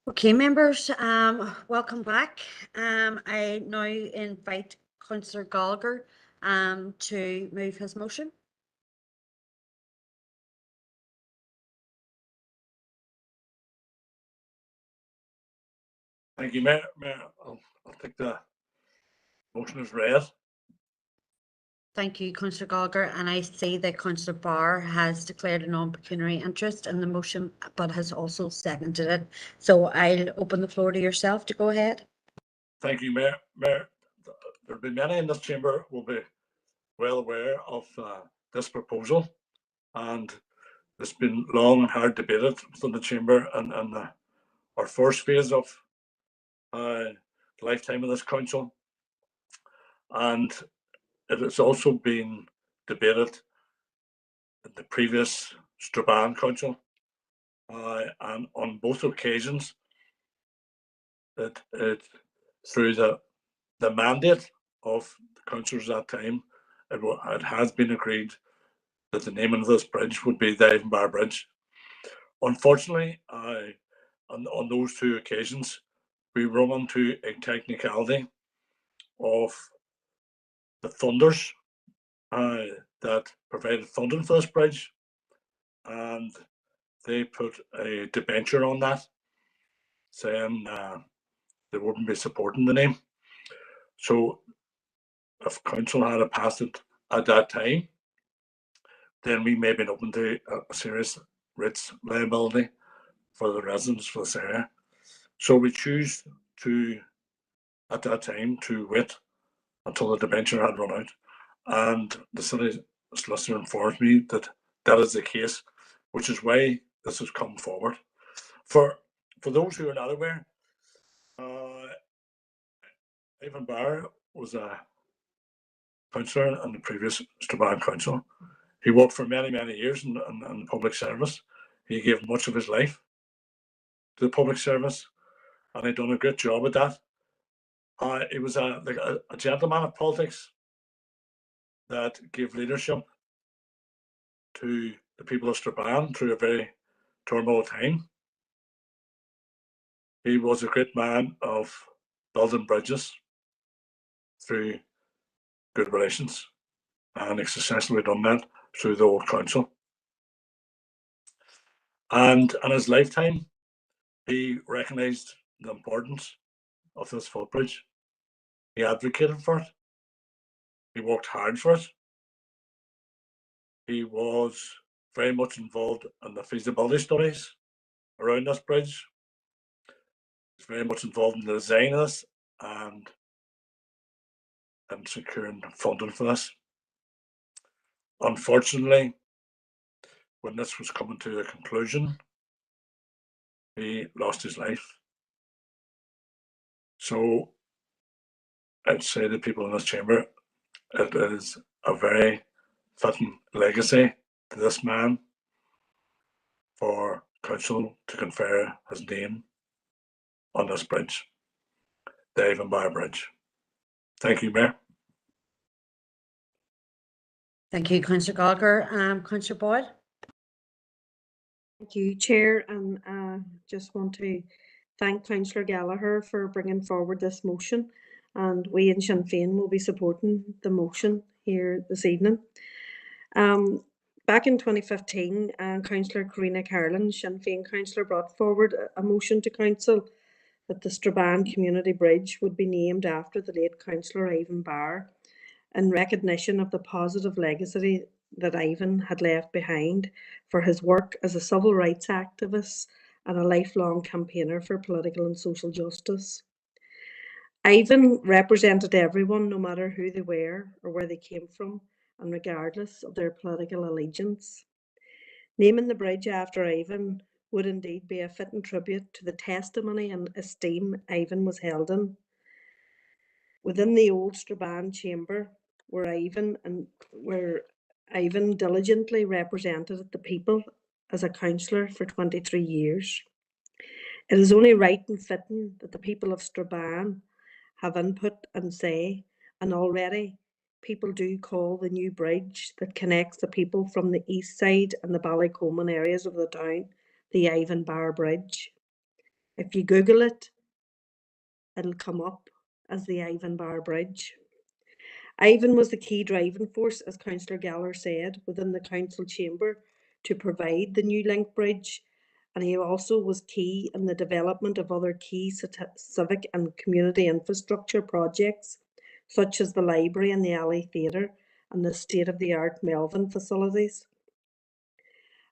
Okay, members, welcome back. I now invite Councillor Gallagher to move his motion. Thank you, Mayor. I'll take the motion as read. Thank you, Councillor Gallagher, and I see that Councillor Barr has declared a non-pecuniary interest in the motion, but has also seconded it. So I'll open the floor to yourself to go ahead. Thank you, Mayor. Mayor, there'll be many in this chamber will be well aware of this proposal, and it's been long and hard debated within the chamber and our first phase of the lifetime of this council, and it has also been debated in the previous Strabane council, and on both occasions, it through the mandate of the councillors at that time, it has been agreed that the naming of this bridge would be the Ivanbar Bridge. Unfortunately, on those two occasions, we run into a technicality of the funders that provided funding for this bridge, and they put a debenture on that saying they wouldn't be supporting the name. So if council had passed it at that time, then we may have been open to a serious rates liability for the residents for this area. So we choose to, at that time, to wait until the debenture had run out. And the city solicitor informed me that that is the case, which is why this has come forward. For those who are not aware, Ivanbar was a councillor in the previous Strabane council. He worked for many, many years in public service. He gave much of his life to the public service, and he'd done a great job at that. He was a gentleman of politics that gave leadership to the people of Strabane through a very turmoil time. He was a great man of building bridges through good relations, and he successfully done that through the old council. And in his lifetime, he recognised the importance of this footbridge. He advocated for it. He worked hard for it. He was very much involved in the feasibility studies around this bridge. He's very much involved in the design of this and securing funding for this. Unfortunately, when this was coming to a conclusion, he lost his life. So I'd say to people in this chamber, it is a very fitting legacy to this man for council to confer his name on this bridge, the Ivanbar Bridge. Thank you, Mayor. Thank you, Councillor Gallagher. Councillor Boyd. Thank you, Chair, and just want to thank Councillor Gallagher for bringing forward this motion, and we in Sinn Féin will be supporting the motion here this evening. Back in 2015, Councillor Karina Carlin, Sinn Féin councillor, brought forward a motion to council that the Strabane Community Bridge would be named after the late Councillor Ivan Barr, in recognition of the positive legacy that Ivan had left behind for his work as a civil rights activist and a lifelong campaigner for political and social justice. Ivan represented everyone, no matter who they were or where they came from, and regardless of their political allegiance. Naming the bridge after Ivan would indeed be a fitting tribute to the testimony and esteem Ivan was held in. Within the old Strabane chamber, where Ivan diligently represented the people as a councillor for 23 years. It is only right and fitting that the people of Strabane have input and say, and already people do call the new bridge that connects the people from the east side and the Ballycoman areas of the town the Ivan Barr Bridge. If you Google it, it'll come up as the Ivan Bar Bridge. Ivan was the key driving force, as Councillor Gallagher said, within the council chamber to provide the new link bridge, and he also was key in the development of other key civic and community infrastructure projects, such as the library and the Alley Theatre and the state-of-the-art Melvin facilities.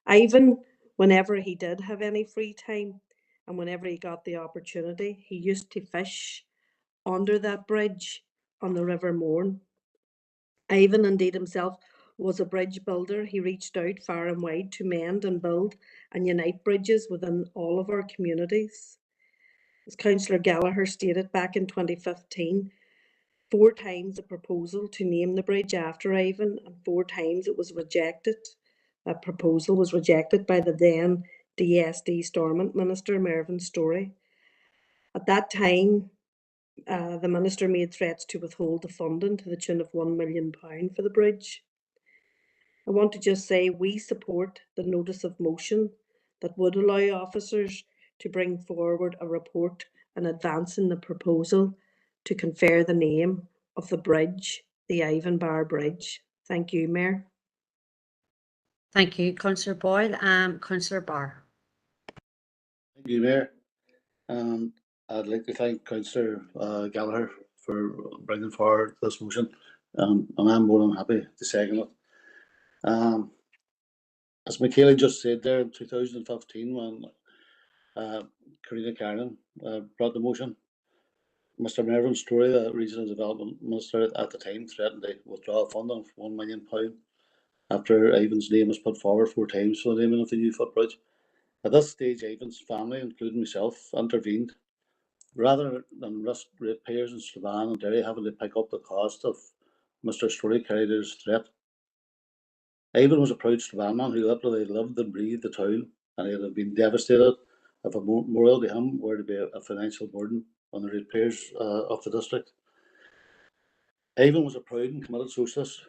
Ivan, whenever he did have any free time and whenever he got the opportunity, he used to fish under that bridge on the River Mourne. Ivan, indeed himself, was a bridge builder. He reached out far and wide to mend and build and unite bridges within all of our communities. As Councillor Gallagher stated back in 2015, 4 times a proposal to name the bridge after Ivan, and 4 times it was rejected. That proposal was rejected by the then DSD Stormont Minister, Mervyn Storey. At that time, the Minister made threats to withhold the funding to the tune of £1 million for the bridge. I want to just say we support the notice of motion that would allow officers to bring forward a report and advancing the proposal to confer the name of the bridge, the Ivan Bar Bridge. Thank you, Mayor. Thank you, Councillor Boyle. Councillor Barr. Thank you, Mayor. I'd like to thank Councillor Gallagher for bringing forward this motion, and I'm more than happy to second it. As Michaela just said there, in 2015, when Karina Carnan brought the motion, Mr. Mervyn Storey, the Regional Development Minister at the time, threatened to withdraw funding of £1 million after Ivan's name was put forward 4 times for the naming of the new footbridge. At this stage, Ivan's family, including myself, intervened. Rather than risk ratepayers in Strabane and Derry having to pick up the cost of Mr. Storey carried out his threat, Ivan was a proud Strabane man who literally lived and breathed the town, and he would have been devastated if a memorial to him were to be a financial burden on the ratepayers of the district. Ivan was a proud and committed socialist.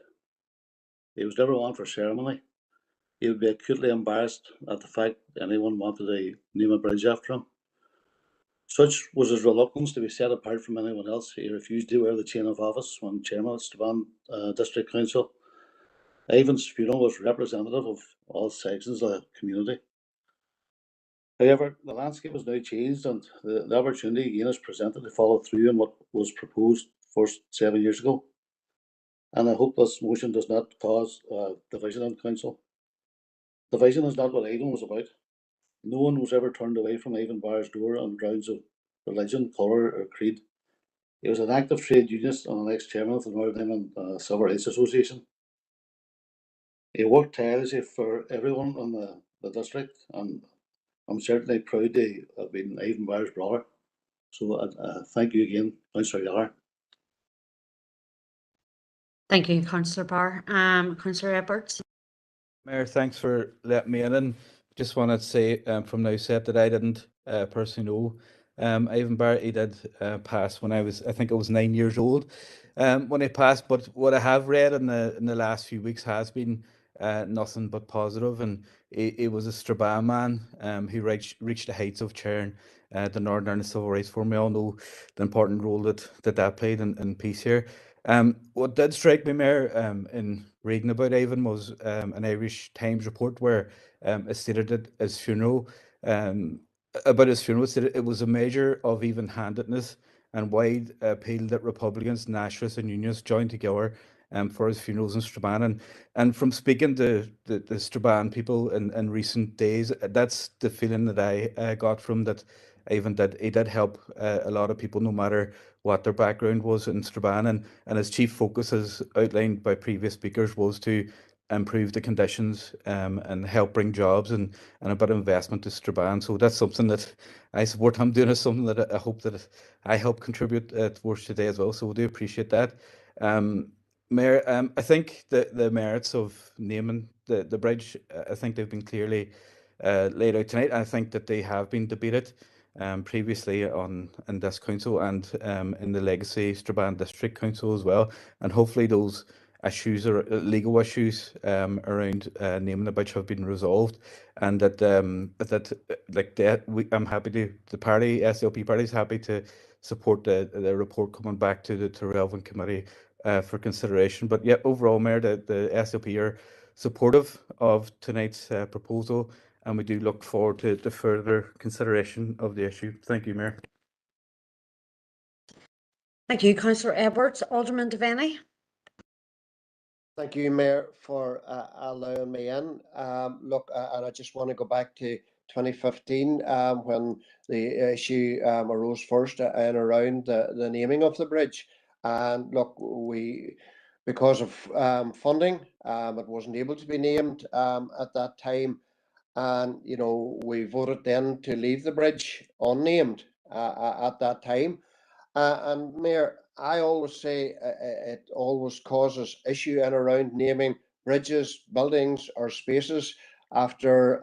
He was never one for ceremony. He would be acutely embarrassed at the fact anyone wanted to name a bridge after him. Such was his reluctance to be set apart from anyone else. He refused to wear the chain of office when chairman of Strabane District Council. Ivan's funeral was representative of all sections of the community. However, the landscape has now changed, and the opportunity again is presented to follow through on what was proposed first 7 years ago. And I hope this motion does not cause division in council. Division is not what Ivan was about. No one was ever turned away from Ivan Barr's door on grounds of religion, colour, or creed. He was an active trade unionist and an ex-chairman of the Northern Ireland Civil Rights Association. He worked tirelessly for everyone in the district, and I'm certainly proud to have been Ivan Barr's brother. So thank you again, Councillor Gallagher. Thank you, Councillor Barr. Councillor Edwards. Mayor, thanks for letting me in. And just wanted to say from the outset that I didn't personally know Ivan Barr. He did pass when I think I was 9 years old when he passed. But what I have read in the last few weeks has been nothing but positive. And he was a Strabane man who reached the heights of chairing the Northern Ireland Civil Rights Forum. We all know the important role that played in peace here. What did strike me, Mayor, in reading about Ivan was an Irish Times report where it stated that his funeral, stated it was a measure of even-handedness and wide appeal that Republicans, Nationalists and Unionists joined together for his funerals in Strabane. And from speaking to the Strabane people in recent days, that's the feeling that I got from that. Ivan did help a lot of people, no matter what their background was in Strabane, and his chief focus, as outlined by previous speakers, was to improve the conditions and help bring jobs and a bit of investment to Strabane. So that's something that I support him doing, is something that I hope that I help contribute towards today as well. So we do appreciate that. Mayor, I think the merits of naming the bridge, I think they've been clearly laid out tonight. I think that they have been debated previously in this council and in the Legacy Strabane District Council as well, and hopefully those issues or legal issues around naming the bridge have been resolved, and that I'm happy to, the party, SLP party is happy to support the report coming back to the relevant committee for consideration. But yeah, overall, Mayor, the SLP are supportive of tonight's proposal, and we do look forward to the further consideration of the issue. Thank you, Mayor. Thank you, Councillor Edwards. Alderman Devaney. Thank you, Mayor, for allowing me in. Look, and I just want to go back to 2015 when the issue arose first and around the naming of the bridge. And look, because of funding, it wasn't able to be named at that time. And, you know, we voted then to leave the bridge unnamed at that time. And Mayor, I always say it always causes issue and around naming bridges, buildings, or spaces after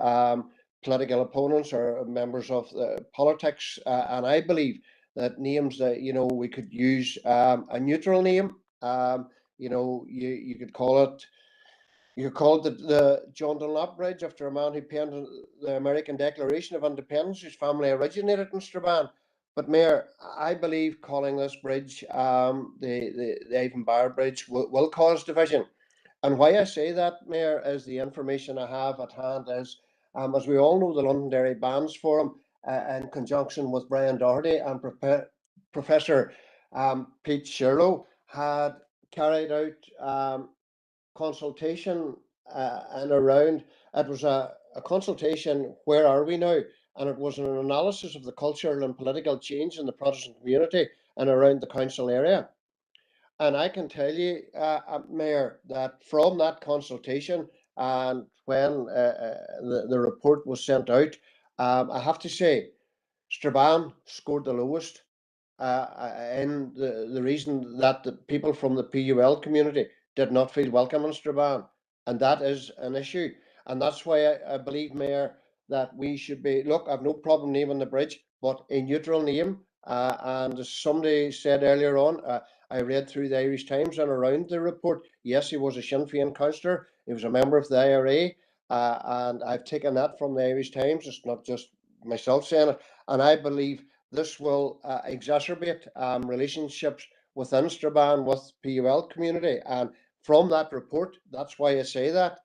political opponents or members of the politics. And I believe that names that, you know, we could use a neutral name. You know, you could call it. You called the John Dunlop Bridge after a man who penned the American Declaration of Independence, whose family originated in Strabane. But Mayor, I believe calling this bridge the Ivan Bar Bridge will cause division. And why I say that, Mayor, is the information I have at hand is, as we all know, the Londonderry Bands Forum, in conjunction with Brian Doherty and Professor Pete Shirlow, had carried out consultation and around. It was a consultation, where are we now? And it was an analysis of the cultural and political change in the Protestant community and around the council area. And I can tell you, Mayor, that from that consultation and when the report was sent out, I have to say, Strabane scored the lowest in the reason that the people from the PUL community did not feel welcome in Strabane. And that is an issue. And that's why I believe, Mayor, that we should be, look, I've no problem naming the bridge, but a neutral name. And as somebody said earlier on, I read through the Irish Times and around the report. Yes, he was a Sinn Féin councillor. He was a member of the IRA. And I've taken that from the Irish Times. It's not just myself saying it. And I believe this will exacerbate relationships within Strabane with PUL community. And from that report, that's why I say that.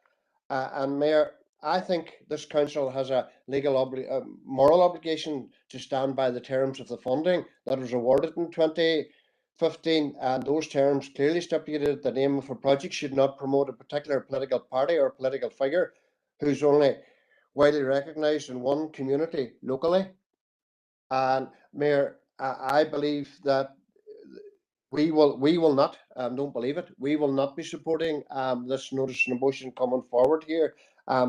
And Mayor, I think this council has a moral obligation to stand by the terms of the funding that was awarded in 2015, and those terms clearly stipulated the name of a project should not promote a particular political party or political figure who's only widely recognised in one community locally. And Mayor, I believe that we will not, don't believe it, we will not be supporting this notice and motion coming forward here,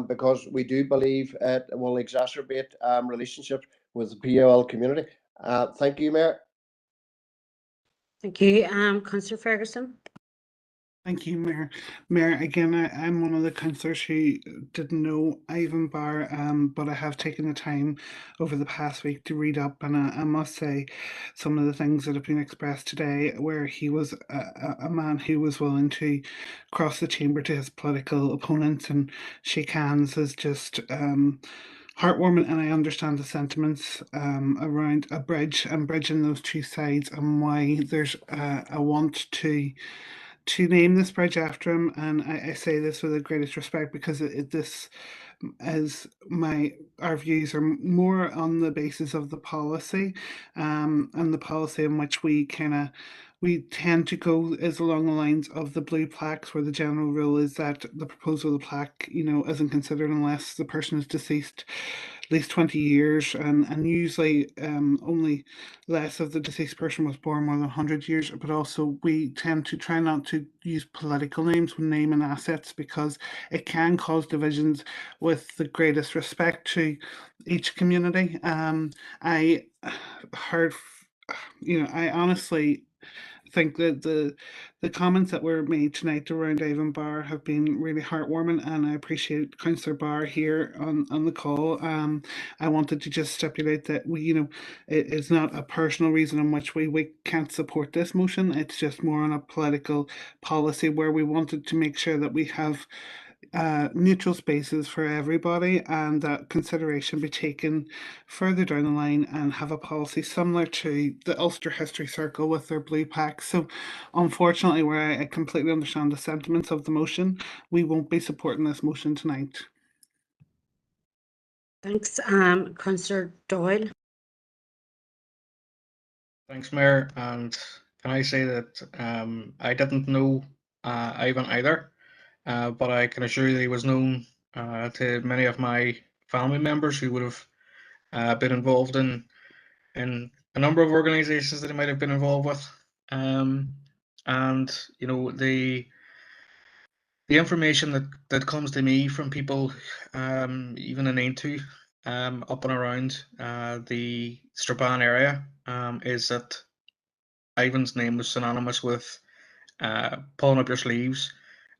because we do believe it will exacerbate relationships with the PUL community. Thank you, Mayor. Thank you, Councillor Ferguson. Thank you, Mayor. Mayor, again, I'm one of the councillors who didn't know Ivan Barr, but I have taken the time over the past week to read up, and I must say some of the things that have been expressed today, where he was a man who was willing to cross the chamber to his political opponents and shake hands, is just heartwarming. And I understand the sentiments around a bridge and bridging those two sides, and why there's a want to name this bridge after him. And I say this with the greatest respect, because this is our views are more on the basis of the policy, and the policy in which we tend to go is along the lines of the blue plaques, where the general rule is that the proposal of the plaque, isn't considered unless the person is deceased at least 20 years, and usually only less if the deceased person was born more than 100 years. But also we tend to try not to use political names when naming assets, because it can cause divisions, with the greatest respect to each community. I heard, I honestly think that the comments that were made tonight around Ivan Barr have been really heartwarming, and I appreciate Councillor Barr here on the call. I wanted to just stipulate that it is not a personal reason on which we can't support this motion. It's just more on a political policy where we wanted to make sure that we have neutral spaces for everybody, and that consideration be taken further down the line and have a policy similar to the Ulster History Circle with their blue packs. So unfortunately, where I completely understand the sentiments of the motion, we won't be supporting this motion tonight. Thanks. Councillor Doyle. Thanks, Mayor. And can I say that I didn't know Ivan either, but I can assure you that he was known to many of my family members who would have been involved in a number of organisations that he might have been involved with. And the information that comes to me from people, even in Aintu, up and around the Strabane area, is that Ivan's name was synonymous with pulling up your sleeves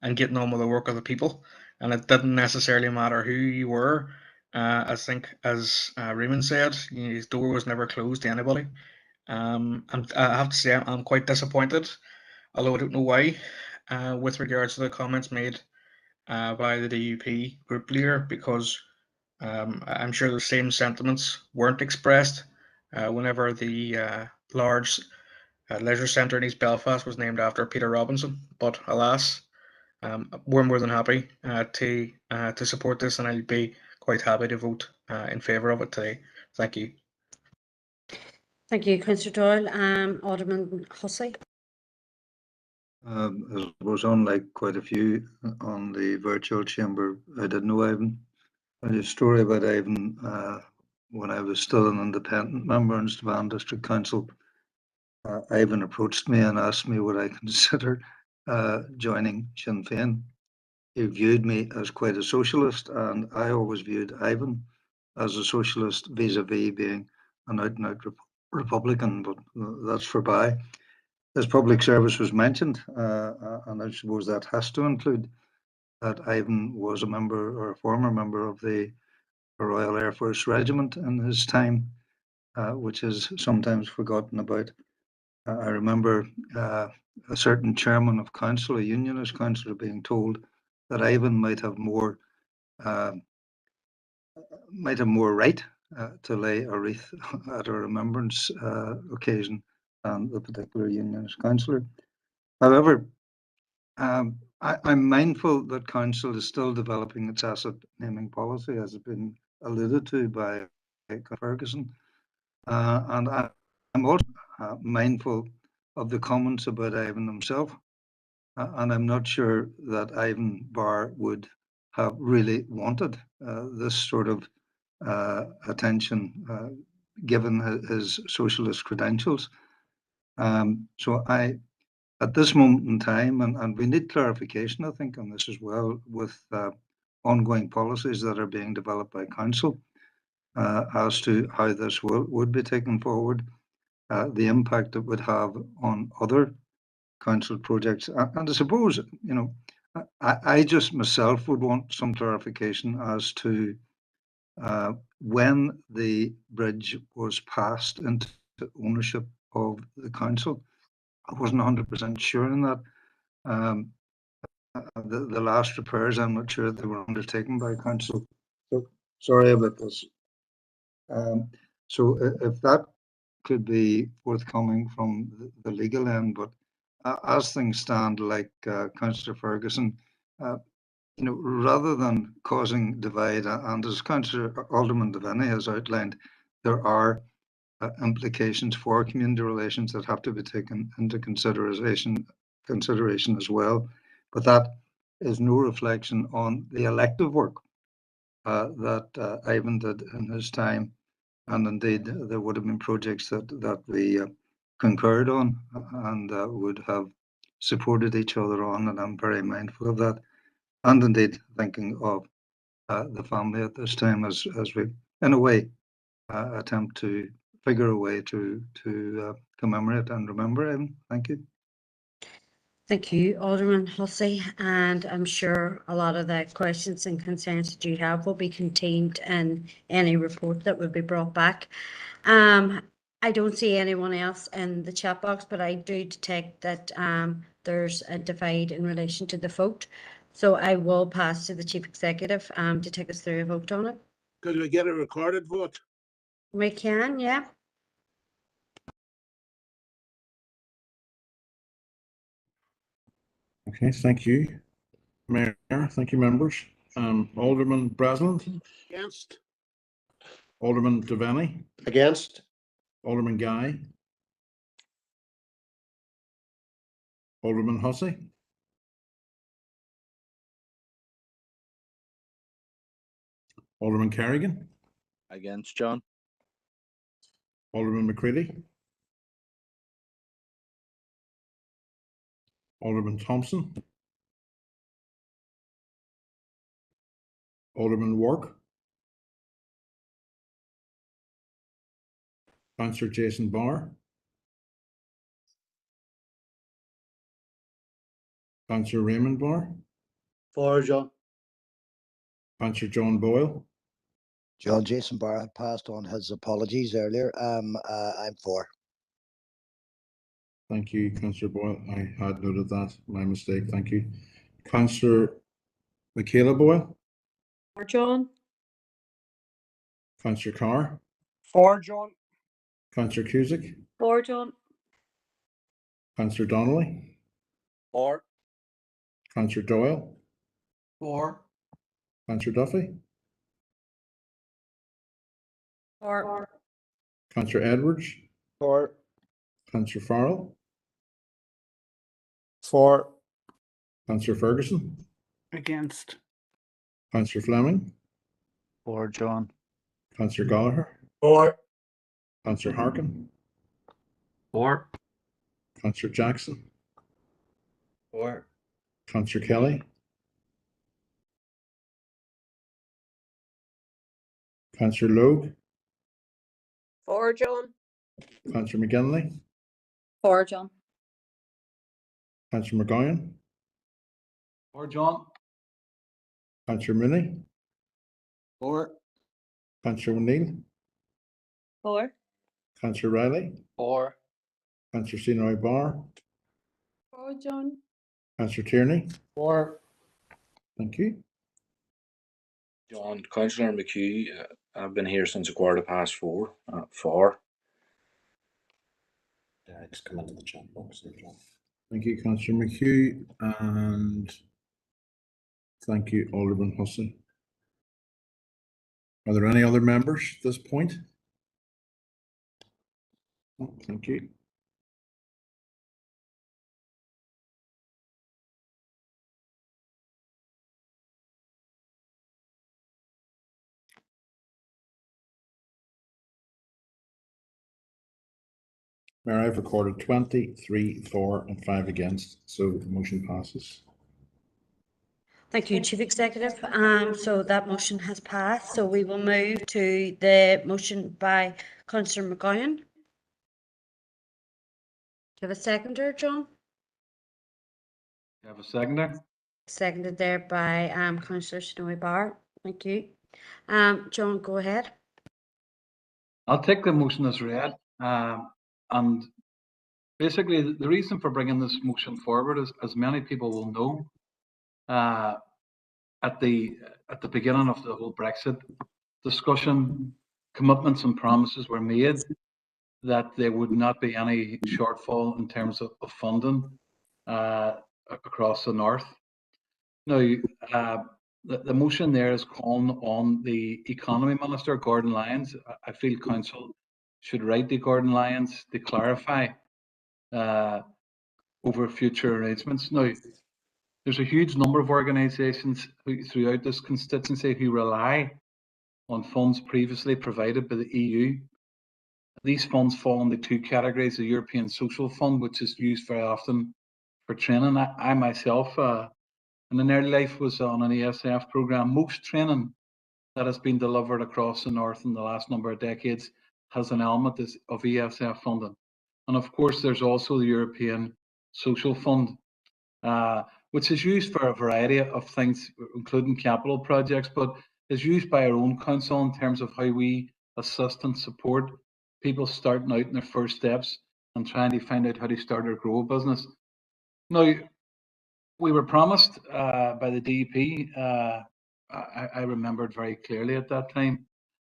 and getting on with the work of the people, and it didn't necessarily matter who you were. I think, as Raymond said, his door was never closed to anybody. And I have to say, I'm quite disappointed, although I don't know why, with regards to the comments made by the DUP group leader, because I'm sure the same sentiments weren't expressed whenever the large leisure centre in East Belfast was named after Peter Robinson. But alas, we're more than happy to support this, and I'll be quite happy to vote in favour of it today. Thank you. Thank you, Councillor Doyle. Alderman Hussey. As was on like quite a few on the virtual chamber, I didn't know Ivan. And a story about Ivan when I was still an independent member in Strabane District Council. Ivan approached me and asked me would I consider joining Sinn Féin. He viewed me as quite a socialist, and I always viewed Ivan as a socialist vis-a-vis being an out-and-out Republican, but that's for by. As public service was mentioned, and I suppose that has to include that Ivan was a member or a former member of the Royal Air Force Regiment in his time, which is sometimes forgotten about. I remember a certain chairman of council, a unionist councillor, being told that Ivan might have more right to lay a wreath at a remembrance occasion than the particular unionist councillor. However, I'm mindful that council is still developing its asset naming policy, as has been alluded to by Ferguson, and I'm also mindful of the comments about Ivan himself, and I'm not sure that Ivan Barr would have really wanted this sort of attention given his socialist credentials. So at this moment in time, and we need clarification, I think, on this as well, with ongoing policies that are being developed by council as to how this would be taken forward, the impact it would have on other council projects. And I suppose, I just myself would want some clarification as to when the bridge was passed into ownership of the council. I wasn't 100% sure in that. The last repairs, I'm not sure they were undertaken by council. So sorry about this. So if that could be forthcoming from the legal end, but as things stand, like Councillor Ferguson, rather than causing divide, and as Councillor Alderman Devaney has outlined, there are implications for community relations that have to be taken into consideration as well. But that is no reflection on the elective work that Ivan did in his time, and indeed there would have been projects that we concurred on and would have supported each other on, and I'm very mindful of that, and indeed thinking of the family at this time as we, in a way, attempt to figure a way to commemorate and remember him. Thank you. Thank you, Alderman Hussey, and I'm sure a lot of the questions and concerns that you have will be contained in any report that will be brought back. I don't see anyone else in the chat box, but I do detect that there's a divide in relation to the vote. So I will pass to the Chief Executive to take us through a vote on it. Could we get a recorded vote? We can, yeah. Okay, thank you, Mayor. Thank you, members. Alderman Breslin. Against. Alderman Devaney. Against? Alderman Guy. Alderman Hussey. Alderman Carrigan. Against, John. Alderman McCready. Alderman Thompson. Alderman Wark. Councillor Jason Barr. Councillor Raymond Barr. For John. Councillor John Boyle. John Jason Barr had passed on his apologies earlier. I'm for. Thank you, Councillor Boyle. I had noted that. My mistake. Thank you. Councillor Michaela Boyle. For John. Councillor Carr. For, John. Councillor Cusick. For John. Councillor Donnelly. For. Councillor Doyle. For. Councillor Duffy. For. Councillor Edwards. For. Councillor Farrell. For. Councillor Ferguson. Against. Councillor Fleming. For John. Councillor Gallagher. For. Councillor Harkin. For. Councillor Jackson. For. Councillor Kelly. Councillor Logue. For John. Councillor McGinley. For John. Councillor McGowan. For, John. Councillor Mooney. For. Councillor O'Neill. For. Councillor Riley. For. Councillor Senoy Barr. For John. Councillor Tierney. For. Thank you. John, Councillor McHugh, I've been here since 4:15. For. Yeah, just come into the chat box there, John. Thank you, Councillor McHugh, and thank you, Alderman Hussey. Are there any other members at this point? Oh, thank you. Mayor, I've recorded 20, 3, 4, and 5 against, so the motion passes. Thank you, Chief Executive. So that motion has passed. So we will move to the motion by Councillor McGowan. Do you have a seconder, John? You have a seconder? Seconded there by Councillor Snowy Barr. Thank you. John, go ahead. I'll take the motion as read. And basically, the reason for bringing this motion forward is, as many people will know, at the beginning of the whole Brexit discussion, commitments and promises were made that there would not be any shortfall in terms of funding across the north. Now, the motion there is calling on the Economy Minister, Gordon Lyons. I feel Council should write to Gordon Lyons to clarify over future arrangements. Now, there's a huge number of organisations throughout this constituency who rely on funds previously provided by the EU. These funds fall into two categories: the European Social Fund, which is used very often for training. I myself, in an early life, was on an ESF programme. Most training that has been delivered across the north in the last number of decades has an element of ESF funding. And of course, there's also the European Social Fund. which is used for a variety of things, including capital projects, but is used by our own council in terms of how we assist and support people starting out in their first steps and trying to find out how to start or grow a business. Now, we were promised by the DEP, I remembered very clearly at that time,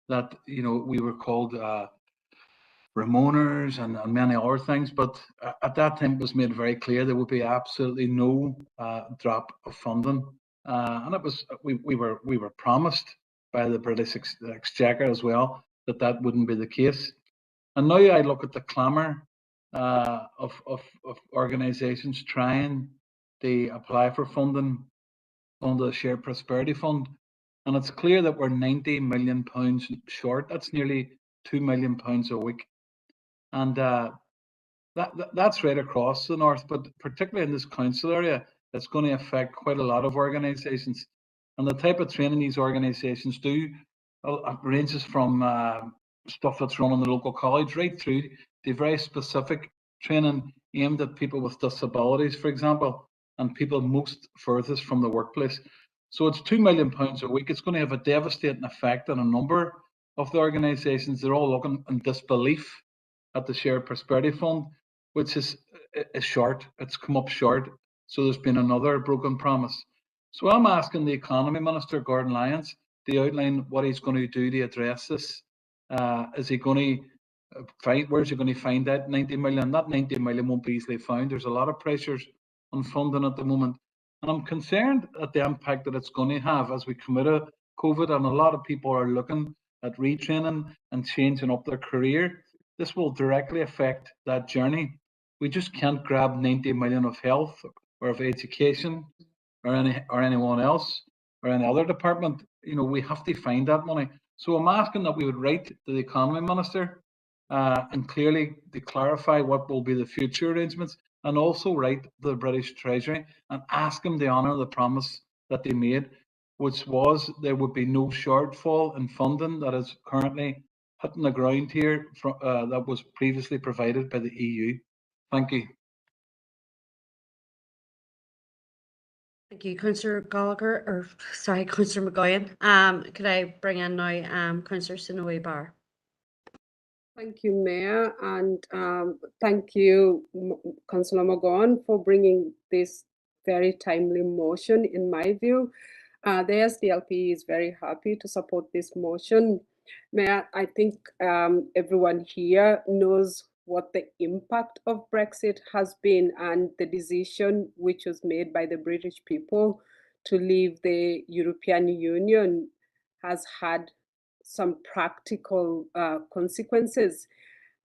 that we were called Ramoners and many other things, but at that time it was made very clear there would be absolutely no drop of funding, and it was we were promised by the British Exchequer as well that wouldn't be the case. And now I look at the clamour of organisations trying to apply for funding under the Shared Prosperity Fund, and it's clear that we're £90 million short. That's nearly £2 million a week. And that's right across the north, but particularly in this council area, it's going to affect quite a lot of organisations. And the type of training these organisations do ranges from stuff that's run in the local college right through to very specific training aimed at people with disabilities, for example, and people most furthest from the workplace. So it's £2 million a week. It's going to have a devastating effect on a number of the organisations. They're all looking in disbelief at the Shared Prosperity Fund, which is short. It's come up short. So there's been another broken promise. So I'm asking the Economy Minister, Gordon Lyons, to outline what he's going to do to address this. Is he going to find, where's he going to find that 90 million? That 90 million won't be easily found. There's a lot of pressures on funding at the moment. And I'm concerned at the impact that it's going to have as we come out of COVID, and a lot of people are looking at retraining and changing up their career. This will directly affect that journey. We just can't grab 90 million of health or of education or anyone else or any other department. We have to find that money. So I'm asking that we would write to the Economy Minister and clearly to clarify what will be the future arrangements, and also write to the British Treasury and ask them to honour the promise that they made, which was there would be no shortfall in funding that is currently hitting the ground here that was previously provided by the EU. Thank you. Thank you, Councillor Gallagher, or sorry, Councillor McGowan. Could I bring in now Councillor Sinewy Barr? Thank you, Mayor, and thank you, Councillor McGowan, for bringing this very timely motion. In my view, the SDLP is very happy to support this motion. Mayor, I think everyone here knows what the impact of Brexit has been, and the decision which was made by the British people to leave the European Union has had some practical consequences.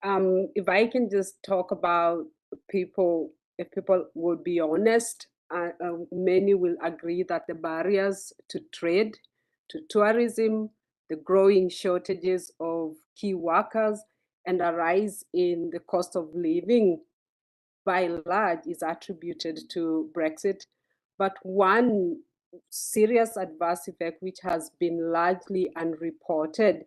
If I can just talk about people, if people would be honest, many will agree that the barriers to trade, to tourism, the growing shortages of key workers, and a rise in the cost of living, by and large, is attributed to Brexit. But one serious adverse effect, which has been largely unreported,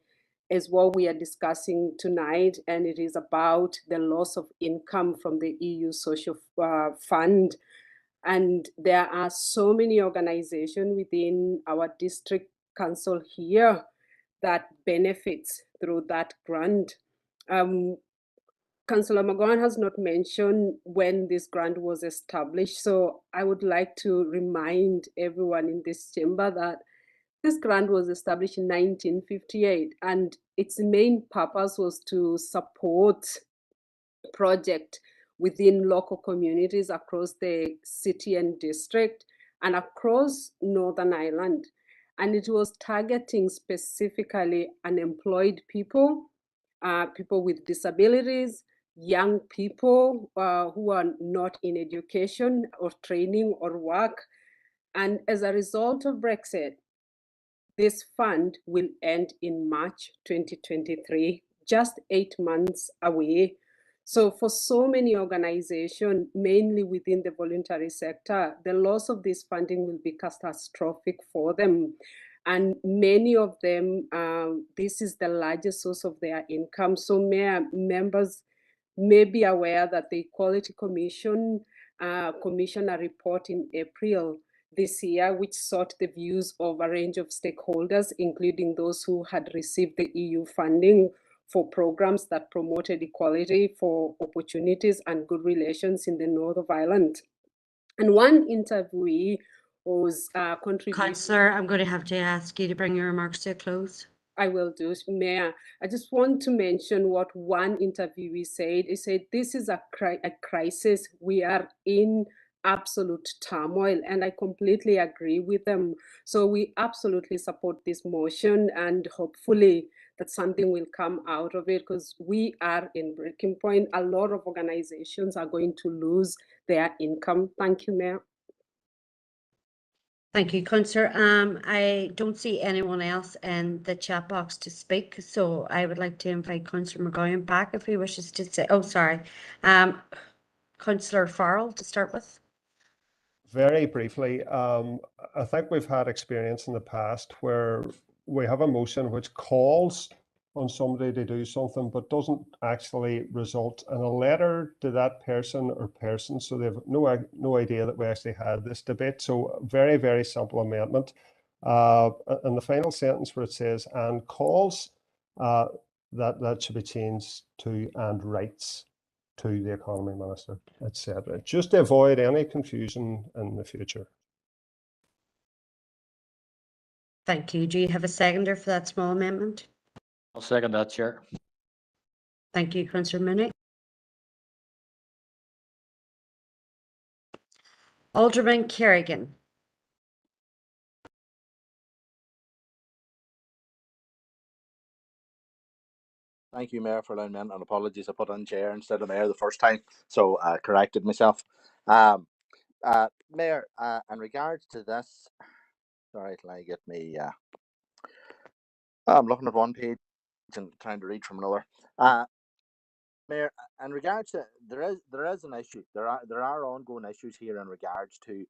is what we are discussing tonight, and it is about the loss of income from the EU Social Fund. And there are so many organizations within our district council here that benefits through that grant. Councillor McGowan has not mentioned when this grant was established, so I would like to remind everyone in this chamber that this grant was established in 1958, and its main purpose was to support projects within local communities across the city and district and across Northern Ireland. And it was targeting specifically unemployed people, people with disabilities, young people who are not in education or training or work. And as a result of Brexit, this fund will end in March 2023, just 8 months away. So for so many organizations, mainly within the voluntary sector, the loss of this funding will be catastrophic for them. And many of them, this is the largest source of their income. So members may be aware that the Equality Commission commissioned a report in April this year, which sought the views of a range of stakeholders, including those who had received the EU funding for programs that promoted equality for opportunities and good relations in the north of Ireland. And one interviewee was contributing. Councillor, I'm going to have to ask you to bring your remarks to a close. I will do, Mayor. I just want to mention what one interviewee said. He said, this is a crisis. We are in absolute turmoil, and I completely agree with them. So we absolutely support this motion, and hopefully that something will come out of it, because we are in breaking point. A lot of organizations are going to lose their income. Thank you, Mayor. Thank you, Councillor. I don't see anyone else in the chat box to speak, so I would like to invite Councillor McGowan back if he wishes to say. Oh, sorry. Councillor Farrell to start with. Very briefly, I think we've had experience in the past where we have a motion which calls on somebody to do something but doesn't actually result in a letter to that person or persons, so they've no idea that we actually had this debate. So very, very simple amendment. And the final sentence where it says "and calls," that should be changed to "and writes to the Economy Minister," etc., just to avoid any confusion in the future. Thank you. Do you have a seconder for that small amendment? I'll second that, Chair. Thank you, Councillor Mooney. Alderman Kerrigan. Thank you, Mayor, for allowing me in, and apologies, I put on chair instead of Mayor the first time, so I corrected myself. Mayor, in regards to this, sorry, till I get me, I'm looking at one page and trying to read from another. Mayor, in regards to there is an issue. There are ongoing issues here in regards to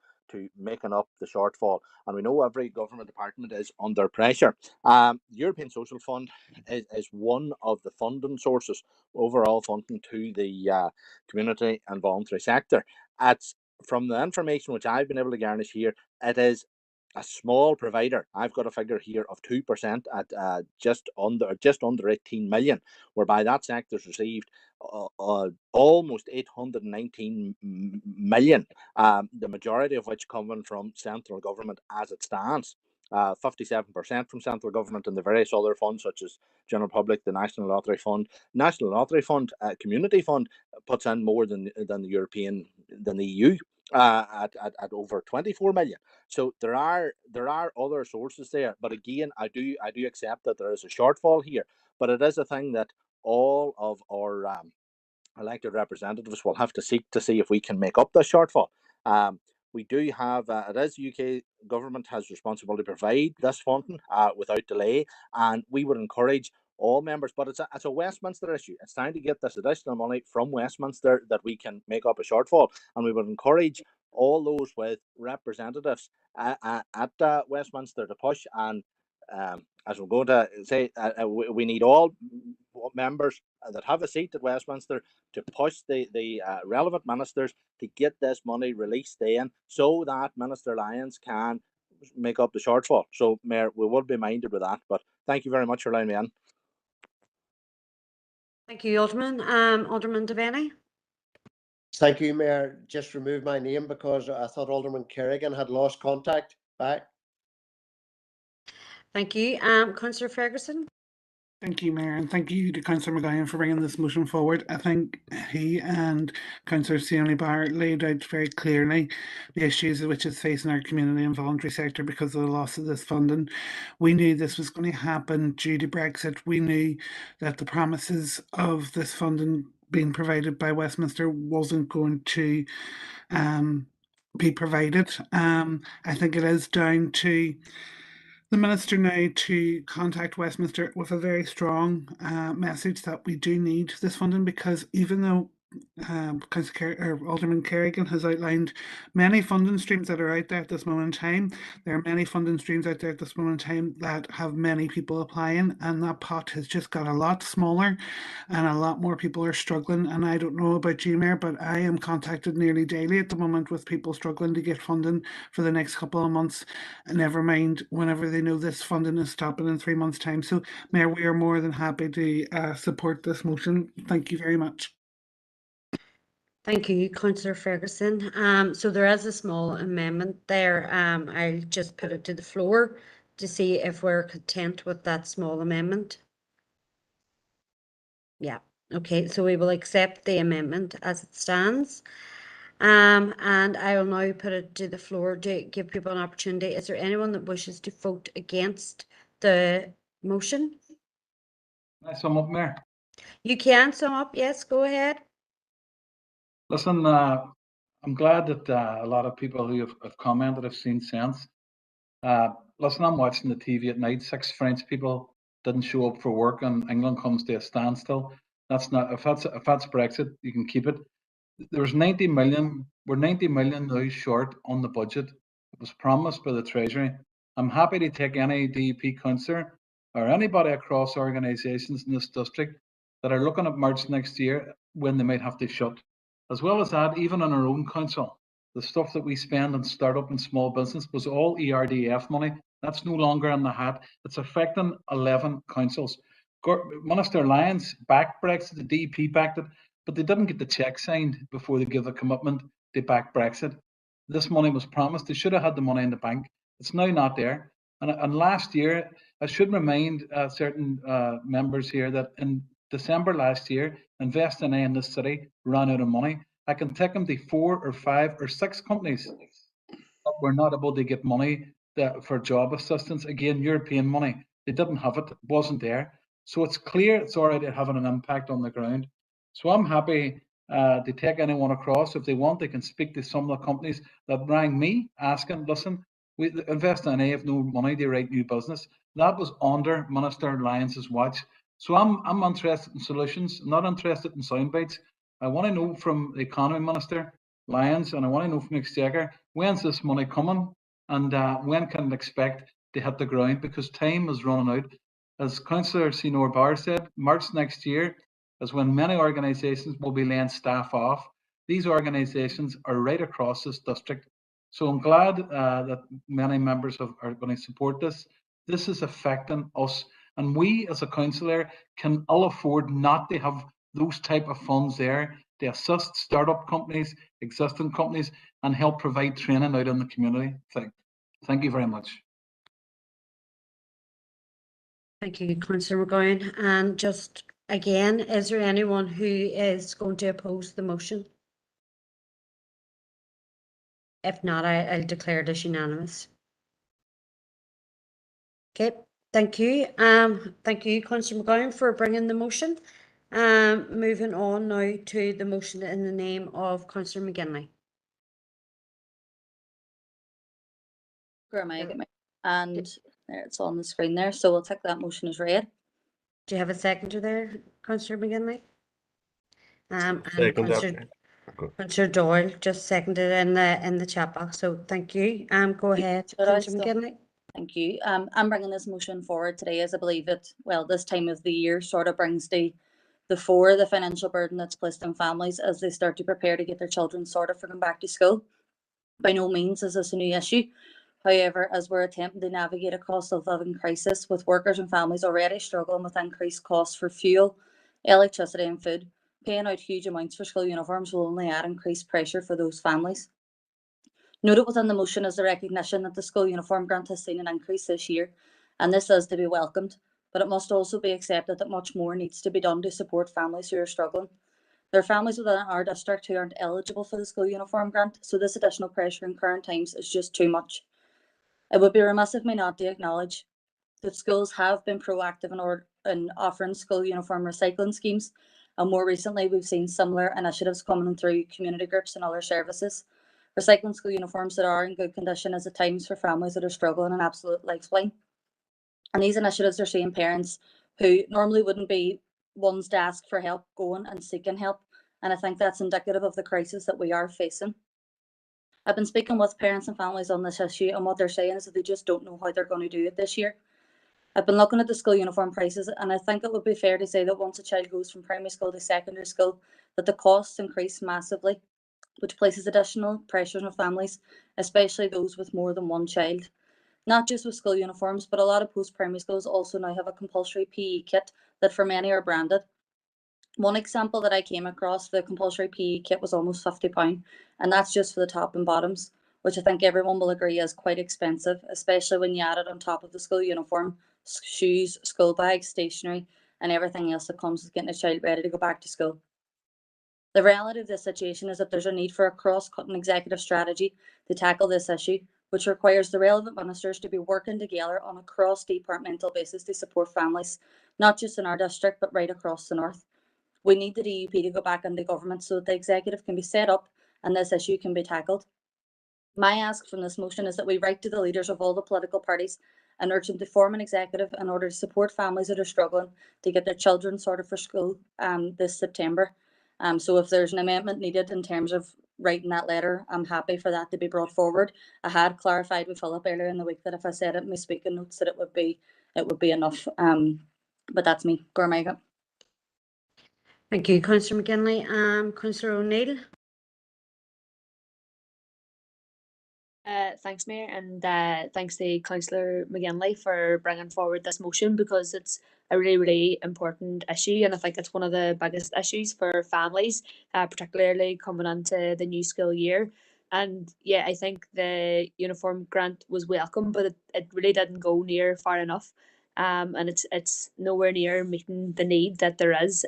making up the shortfall, and we know every government department is under pressure. The European Social Fund is one of the funding sources, overall funding to the community and voluntary sector. It's from the information which I've been able to garnish here, it is a small provider. I've got a figure here of 2% at just under 18 million, whereby that sector's received almost 819 million, the majority of which coming from central government as it stands. 57% from central government and the various other funds such as General Public, the National Lottery Fund, Community Fund puts in more than the EU. At over 24 million. So there are other sources there, but again, I do accept that there is a shortfall here, but it is a thing that all of our elected representatives will have to seek to see if we can make up the shortfall. We do have it is UK government has responsibility to provide this funding without delay, and we would encourage all members, but it's a Westminster issue. It's time to get this additional money from Westminster that we can make up a shortfall, and we would encourage all those with representatives at Westminster to push. And as we're going to say, we need all members that have a seat at Westminster to push the relevant ministers to get this money released then, so that Minister Lyons can make up the shortfall. So, Mayor, we will be minded with that. But thank you very much for allowing me in. Thank you, Alderman. Alderman Devaney. Thank you, Mayor. Just remove my name because I thought Alderman Kerrigan had lost contact. Bye. Thank you. Councillor Ferguson. Thank you, Mayor, and thank you to Councillor McGowan for bringing this motion forward. I think he and Councillor Stanley Barr laid out very clearly the issues which is facing our community and voluntary sector because of the loss of this funding. We knew this was going to happen due to Brexit. We knew that the promises of this funding being provided by Westminster wasn't going to be provided. I think it is down to the Minister now to contact Westminster with a very strong message that we do need this funding, because even though Alderman Kerrigan has outlined many funding streams that are out there at this moment in time. There are many funding streams out there at this moment in time that have many people applying, and that pot has just got a lot smaller and a lot more people are struggling. And I don't know about you, Mayor, but I am contacted nearly daily at the moment with people struggling to get funding for the next couple of months, never mind whenever they know this funding is stopping in 3 months' time. So, Mayor, we are more than happy to support this motion. Thank you very much. Thank you, Councillor Ferguson. So there is a small amendment there. I'll just put it to the floor to see if we're content with that small amendment. Yeah, okay, so we will accept the amendment as it stands. And I will now put it to the floor to give people an opportunity. Is there anyone that wishes to vote against the motion? Can I sum up, Mayor? You can sum up, yes, go ahead. Listen, I'm glad that a lot of people who have commented have seen sense. Listen, I'm watching the TV at night. 6 French people didn't show up for work, and England comes to a standstill. That's not, if that's Brexit, you can keep it. There's 90 million. We're 90 million now short on the budget. It was promised by the Treasury. I'm happy to take any DEP councillor or anybody across organisations in this district that are looking at March next year when they might have to shut. As well as that, even in our own council, the stuff that we spend on startup and small business was all ERDF money. That's no longer in the hat. It's affecting 11 councils. Minister Lyons backed Brexit, the DP backed it, but they didn't get the cheque signed before they gave a commitment to back Brexit. This money was promised. They should have had the money in the bank. It's now not there. And last year, I should remind certain members here that in December last year, Invest in this city ran out of money. I can take them to 4 or 5 or 6 companies that were not able to get money for job assistance. Again, European money. They didn't have it. It wasn't there. So it's clear it's already having an impact on the ground. So I'm happy to take anyone across. If they want, they can speak to some of the companies that rang me asking, listen, we Invest in have no money to write new business. That was under Minister Lyons' watch. So I'm interested in solutions, not interested in sound bites. I want to know from the Economy Minister, Lyons, and I want to know from Exchequer, when's this money coming and when can it expect to hit the ground, because time is running out. As Councillor Senior Barr said, March next year is when many organisations will be laying staff off. These organisations are right across this district. So I'm glad that many members are going to support this. This is affecting us, and we as a councillor can ill afford not to have those type of funds there to assist startup companies, existing companies, and help provide training out in the community. Thank you very much. Thank you, Councillor McGowan. And just again, is there anyone who is going to oppose the motion? If not, I'll declare it as unanimous. Okay, thank you. Thank you, Councillor McGowan, for bringing the motion. Moving on now to the motion in the name of Councillor McGinley. And there, it's on the screen there, so we'll take that motion as read. Do you have a seconder there, Councillor McGinley? And Second, Councillor Doyle just seconded in the chat box, so thank you. Go ahead, Councillor McGinley. Thank you. I'm bringing this motion forward today as I believe it, well, this time of the year sort of brings the fore the financial burden that's placed on families as they start to prepare to get their children sorted for going back to school. By no means is this a new issue. However, as we're attempting to navigate a cost of living crisis with workers and families already struggling with increased costs for fuel, electricity and food, paying out huge amounts for school uniforms will only add increased pressure for those families. Noted within the motion is the recognition that the school uniform grant has seen an increase this year, and this is to be welcomed, but it must also be accepted that much more needs to be done to support families who are struggling. There are families within our district who aren't eligible for the school uniform grant, so this additional pressure in current times is just too much. It would be remiss of me not to acknowledge that schools have been proactive in offering school uniform recycling schemes, and more recently we've seen similar initiatives coming through community groups and other services. Recycling school uniforms that are in good condition is at times for families that are struggling an absolute lifeline. And these initiatives are seeing parents who normally wouldn't be ones to ask for help going and seeking help, and I think that's indicative of the crisis that we are facing. I've been speaking with parents and families on this issue, and what they're saying is that they just don't know how they're going to do it this year. I've been looking at the school uniform prices, and I think it would be fair to say that once a child goes from primary school to secondary school, that the costs increase massively, which places additional pressures on families, especially those with more than one child. Not just with school uniforms, but a lot of post-primary schools also now have a compulsory PE kit that for many are branded. One example that I came across, the compulsory PE kit was almost £50, and that's just for the top and bottoms, which I think everyone will agree is quite expensive, especially when you add it on top of the school uniform, shoes, school bags, stationery, and everything else that comes with getting a child ready to go back to school. The reality of this situation is that there's a need for a cross-cutting executive strategy to tackle this issue, which requires the relevant ministers to be working together on a cross-departmental basis to support families, not just in our district, but right across the north. We need the DUP to go back into government so that the executive can be set up and this issue can be tackled. My ask from this motion is that we write to the leaders of all the political parties and urge them to form an executive in order to support families that are struggling to get their children sorted for school this September. So if there's an amendment needed in terms of writing that letter, I'm happy for that to be brought forward. I had clarified with Philip earlier in the week that if I said it in my speaking notes that it would be enough. But that's me. Gormega. Thank you, Councillor McGinley. Councillor O'Neill. Thanks, Mayor, and thanks to Councillor McGinley for bringing forward this motion, because it's a really, really important issue, and I think it's one of the biggest issues for families, particularly coming into the new school year. And yeah, I think the uniform grant was welcome, but it really didn't go near far enough. And it's nowhere near meeting the need that there is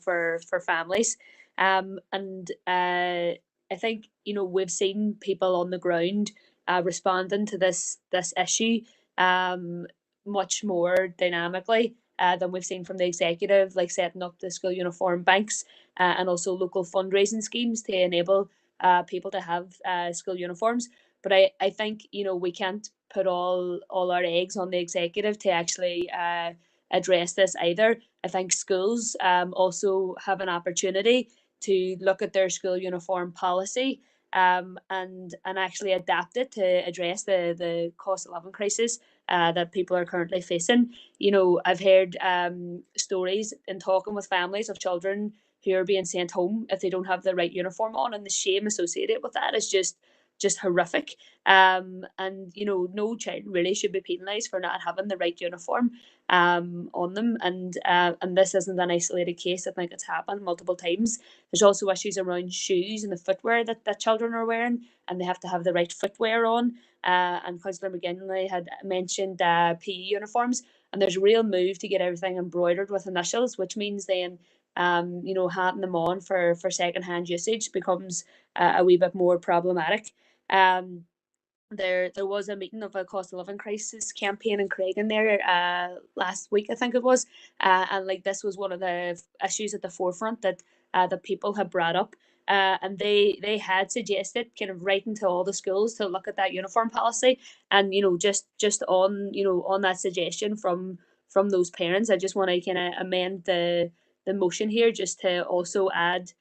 for families. And I think, you know, we've seen people on the ground responding to this issue much more dynamically than we've seen from the executive, like setting up the school uniform banks and also local fundraising schemes to enable people to have school uniforms. But I think, you know, we can't put all our eggs on the executive to actually address this either. I think schools also have an opportunity to look at their school uniform policy and actually adapt it to address the cost of living crisis that people are currently facing. You know, I've heard stories in talking with families of children who are being sent home if they don't have the right uniform on, and the shame associated with that is just horrific. And you know, no child really should be penalised for not having the right uniform on them. And this isn't an isolated case. I think it's happened multiple times. There's also issues around shoes and the footwear that children are wearing, and they have to have the right footwear on. And Councillor McGinley had mentioned PE uniforms, and there's a real move to get everything embroidered with initials, which means then you know, having them on for second-hand usage becomes a wee bit more problematic. There was a meeting of a cost of living crisis campaign in Craigan there last week, I think it was, and like this was one of the issues at the forefront that people had brought up, and they had suggested kind of writing to all the schools to look at that uniform policy, and you know, just on, you know, on that suggestion from those parents, I just want to kind of amend the motion here just to also add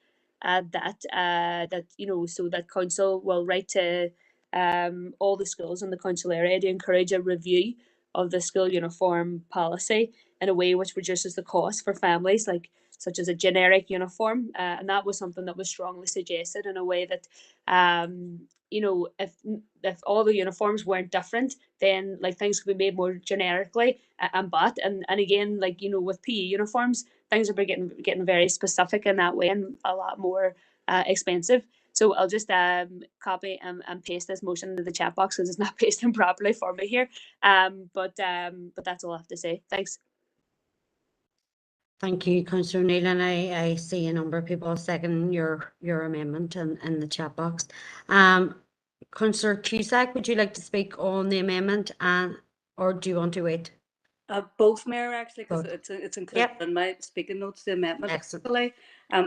that you know, so that council will write to all the schools in the council area to encourage a review of the school uniform policy in a way which reduces the cost for families, like such as a generic uniform, and that was something that was strongly suggested in a way that you know, if all the uniforms weren't different, then like things could be made more generically and again, like, you know, with PE uniforms, things are getting very specific in that way and a lot more expensive. So I'll just copy and paste this motion into the chat box because it's not pasting properly for me here. But that's all I have to say. Thanks. Thank you, Councillor O'Neill, and I see a number of people second your amendment in the chat box. Councillor Cusack, would you like to speak on the amendment, or do you want to wait? Both, Mayor, actually, because Both. it's included in my speaking notes, the amendment. Excellent.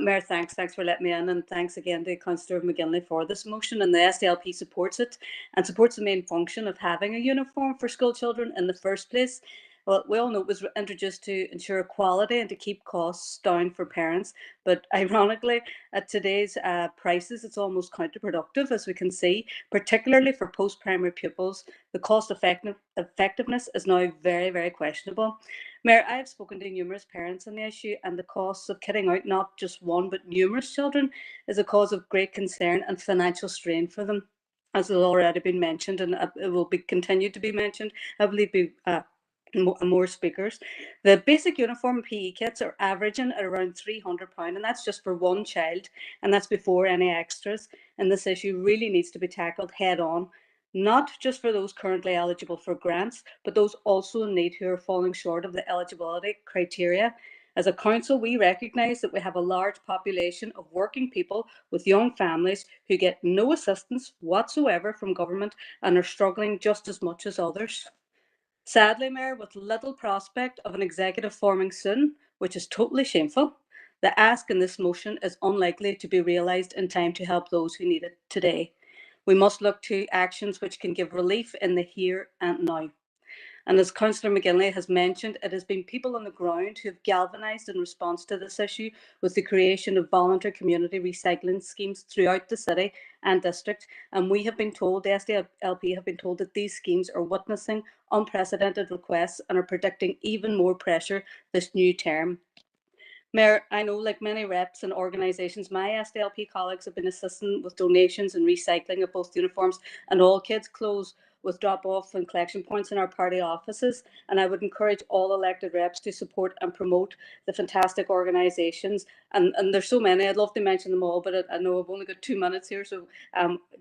Mayor, thanks for letting me in, and thanks again to Councillor McGinley for this motion, and the SDLP supports it and supports the main function of having a uniform for school children in the first place. Well, we all know it was introduced to ensure equality and to keep costs down for parents. But ironically, at today's prices, it's almost counterproductive, as we can see, particularly for post-primary pupils. The cost effectiveness is now very, very questionable. Mayor, I have spoken to numerous parents on the issue, and the costs of kitting out not just one but numerous children is a cause of great concern and financial strain for them, as has already been mentioned, and it will be continued to be mentioned. I believe more speakers. The basic uniform PE kits are averaging at around £300, and that's just for one child, and that's before any extras. And this issue really needs to be tackled head on, not just for those currently eligible for grants, but those also in need who are falling short of the eligibility criteria. As a council, we recognise that we have a large population of working people with young families who get no assistance whatsoever from government and are struggling just as much as others. Sadly, Mayor, with little prospect of an executive forming soon, which is totally shameful, the ask in this motion is unlikely to be realised in time to help those who need it today. We must look to actions which can give relief in the here and now. And as Councillor McGinley has mentioned, it has been people on the ground who have galvanised in response to this issue with the creation of voluntary community recycling schemes throughout the city and district. And we have been told, the SDLP have been told, that these schemes are witnessing unprecedented requests and are predicting even more pressure this new term. Mayor, I know, like many reps and organisations, my SDLP colleagues have been assisting with donations and recycling of both uniforms and all kids' clothes, with drop-off and collection points in our party offices. And I would encourage all elected reps to support and promote the fantastic organisations. And there's so many, I'd love to mention them all, but I know I've only got 2 minutes here. So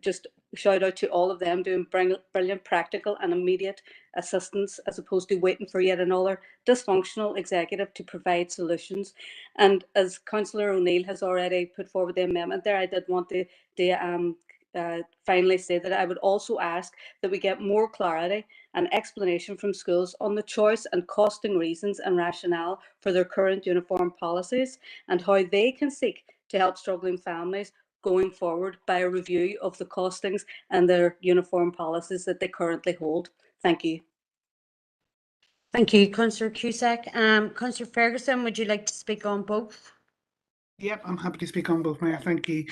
just shout out to all of them doing brilliant practical and immediate assistance, as opposed to waiting for yet another dysfunctional executive to provide solutions. And as Councillor O'Neill has already put forward the amendment there, I did want to finally say that I would also ask that we get more clarity and explanation from schools on the choice and costing reasons and rationale for their current uniform policies, and how they can seek to help struggling families going forward by a review of the costings and their uniform policies that they currently hold. Thank you. Thank you, Councillor Cusack. Councillor Ferguson, would you like to speak on both? Yep, I'm happy to speak on both, Mayor. Thank you.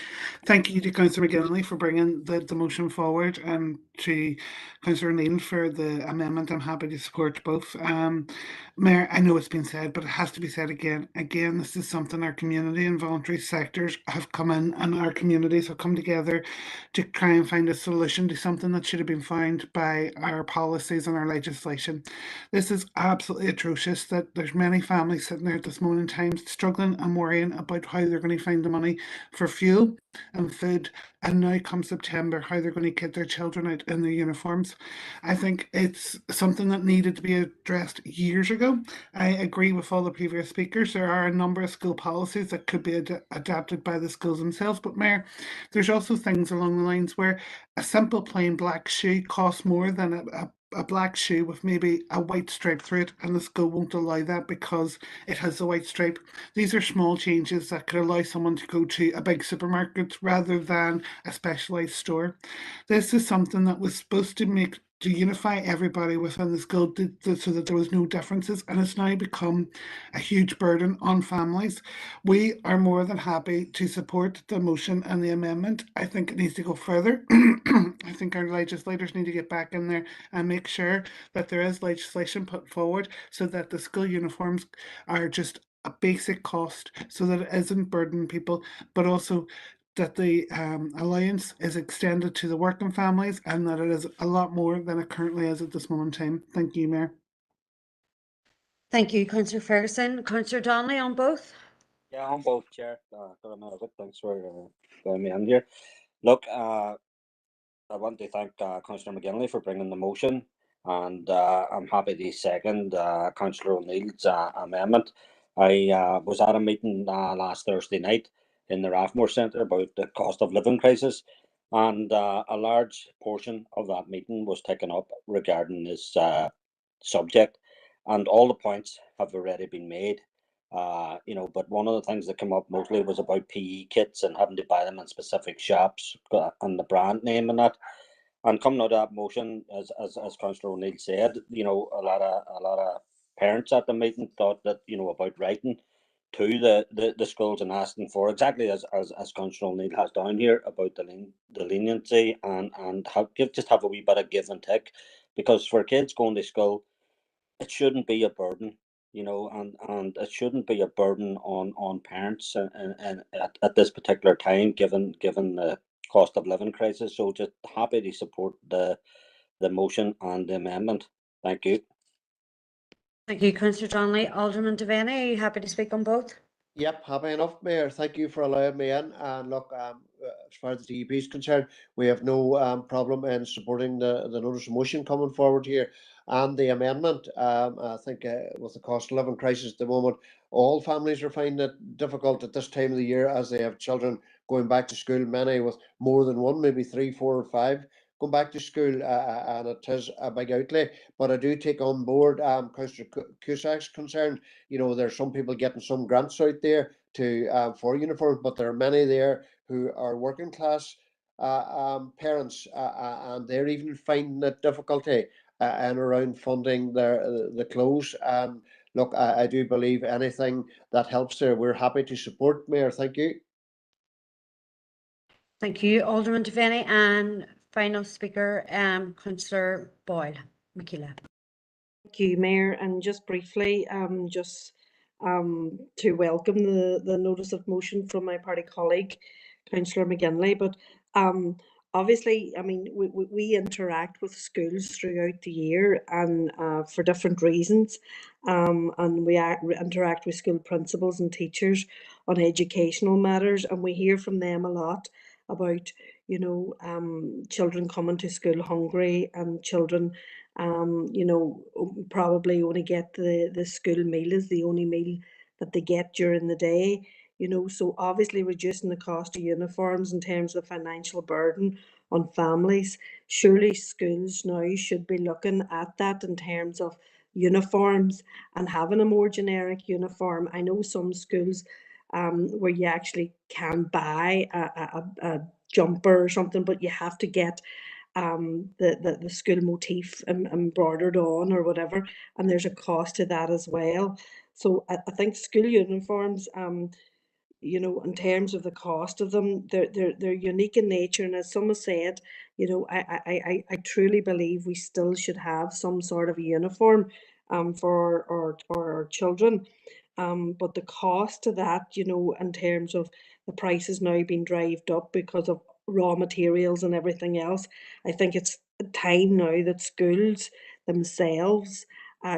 Thank you to Councillor McGinley for bringing the motion forward, and to Councillor Neal for the amendment. I'm happy to support both. Mayor, I know it's been said, but it has to be said again. Again, this is something our community and voluntary sectors have come in, and our communities have come together to try and find a solution to something that should have been found by our policies and our legislation. This is absolutely atrocious that there's many families sitting there at this moment in time struggling and worrying about how they're going to find the money for fuel and food, and now come September, how they're going to get their children out in their uniforms. I think it's something that needed to be addressed years ago. I agree with all the previous speakers. There are a number of school policies that could be adapted by the schools themselves, but Mayor, there's also things along the lines where a simple plain black shoe costs more than a black shoe with maybe a white stripe through it, and the school won't allow that because it has the white stripe. These are small changes that could allow someone to go to a big supermarket rather than a specialised store. This is something that was supposed to unify everybody within the school so that there was no differences, and it's now become a huge burden on families. We are more than happy to support the motion and the amendment. I think it needs to go further. I think our legislators need to get back in there and make sure that there is legislation put forward so that the school uniforms are just a basic cost, so that it isn't burdening people, but also that the allowance is extended to the working families, and that it is a lot more than it currently is at this moment in time. Thank you, Mayor. Thank you, Councillor Ferguson. Councillor Donnelly on both? Yeah, on both, Chair. Thanks for letting me in here. Look, I want to thank Councillor McGinley for bringing the motion, and I'm happy to second Councillor O'Neill's amendment. I was at a meeting last Thursday night in the Rathmore Centre about the cost of living crisis, and a large portion of that meeting was taken up regarding this subject, and all the points have already been made. But one of the things that came up mostly was about PE kits and having to buy them in specific shops and the brand name and that. And coming out of that motion, as Councillor O'Neill said, a lot of parents at the meeting thought that, you know, about writing to the schools and asking for exactly as Councillor O'Neill has down here about the leniency and just have a wee bit of give and take, because for kids going to school, it shouldn't be a burden, you know, and it shouldn't be a burden on parents and at this particular time, given the cost of living crisis. So just happy to support the motion and the amendment. Thank you. Thank you, Councillor Donnelly. Alderman Devaney, are you happy to speak on both? Yep, happy enough, Mayor. Thank you for allowing me in. And look, as far as the DEP is concerned, we have no problem in supporting the notice of motion coming forward here and the amendment. I think with the cost of living crisis at the moment, all families are finding it difficult at this time of the year as they have children going back to school, many with more than one, maybe 3, 4 or 5 going back to school, and it is a big outlay. But I do take on board Councillor Cusack's concern. You know, there's some people getting some grants out there to for uniforms, but there are many there who are working class parents, and they're even finding it difficulty and around funding the clothes. Look, I do believe anything that helps there, we're happy to support, Mayor. Thank you. Thank you, Alderman Devaney. And final speaker, Councillor Boyle. Michaela. Thank you, Mayor. And just briefly, to welcome the notice of motion from my party colleague, Councillor McGinley. But obviously, I mean, we interact with schools throughout the year and for different reasons. And we interact with school principals and teachers on educational matters, and we hear from them a lot about, you know, children coming to school hungry and children you know, probably only get the school meal is the only meal that they get during the day, you know. So obviously reducing the cost of uniforms in terms of financial burden on families. Surely schools now should be looking at that in terms of uniforms and having a more generic uniform. I know some schools where you actually can buy a jumper or something, but you have to get the school motif embroidered on or whatever, and there's a cost to that as well. So I think school uniforms, you know, in terms of the cost of them, they're unique in nature, and as some have said, you know, I truly believe we still should have some sort of a uniform for our children. But the cost of that, you know, in terms of the prices now being drived up because of raw materials and everything else, I think it's time now that schools themselves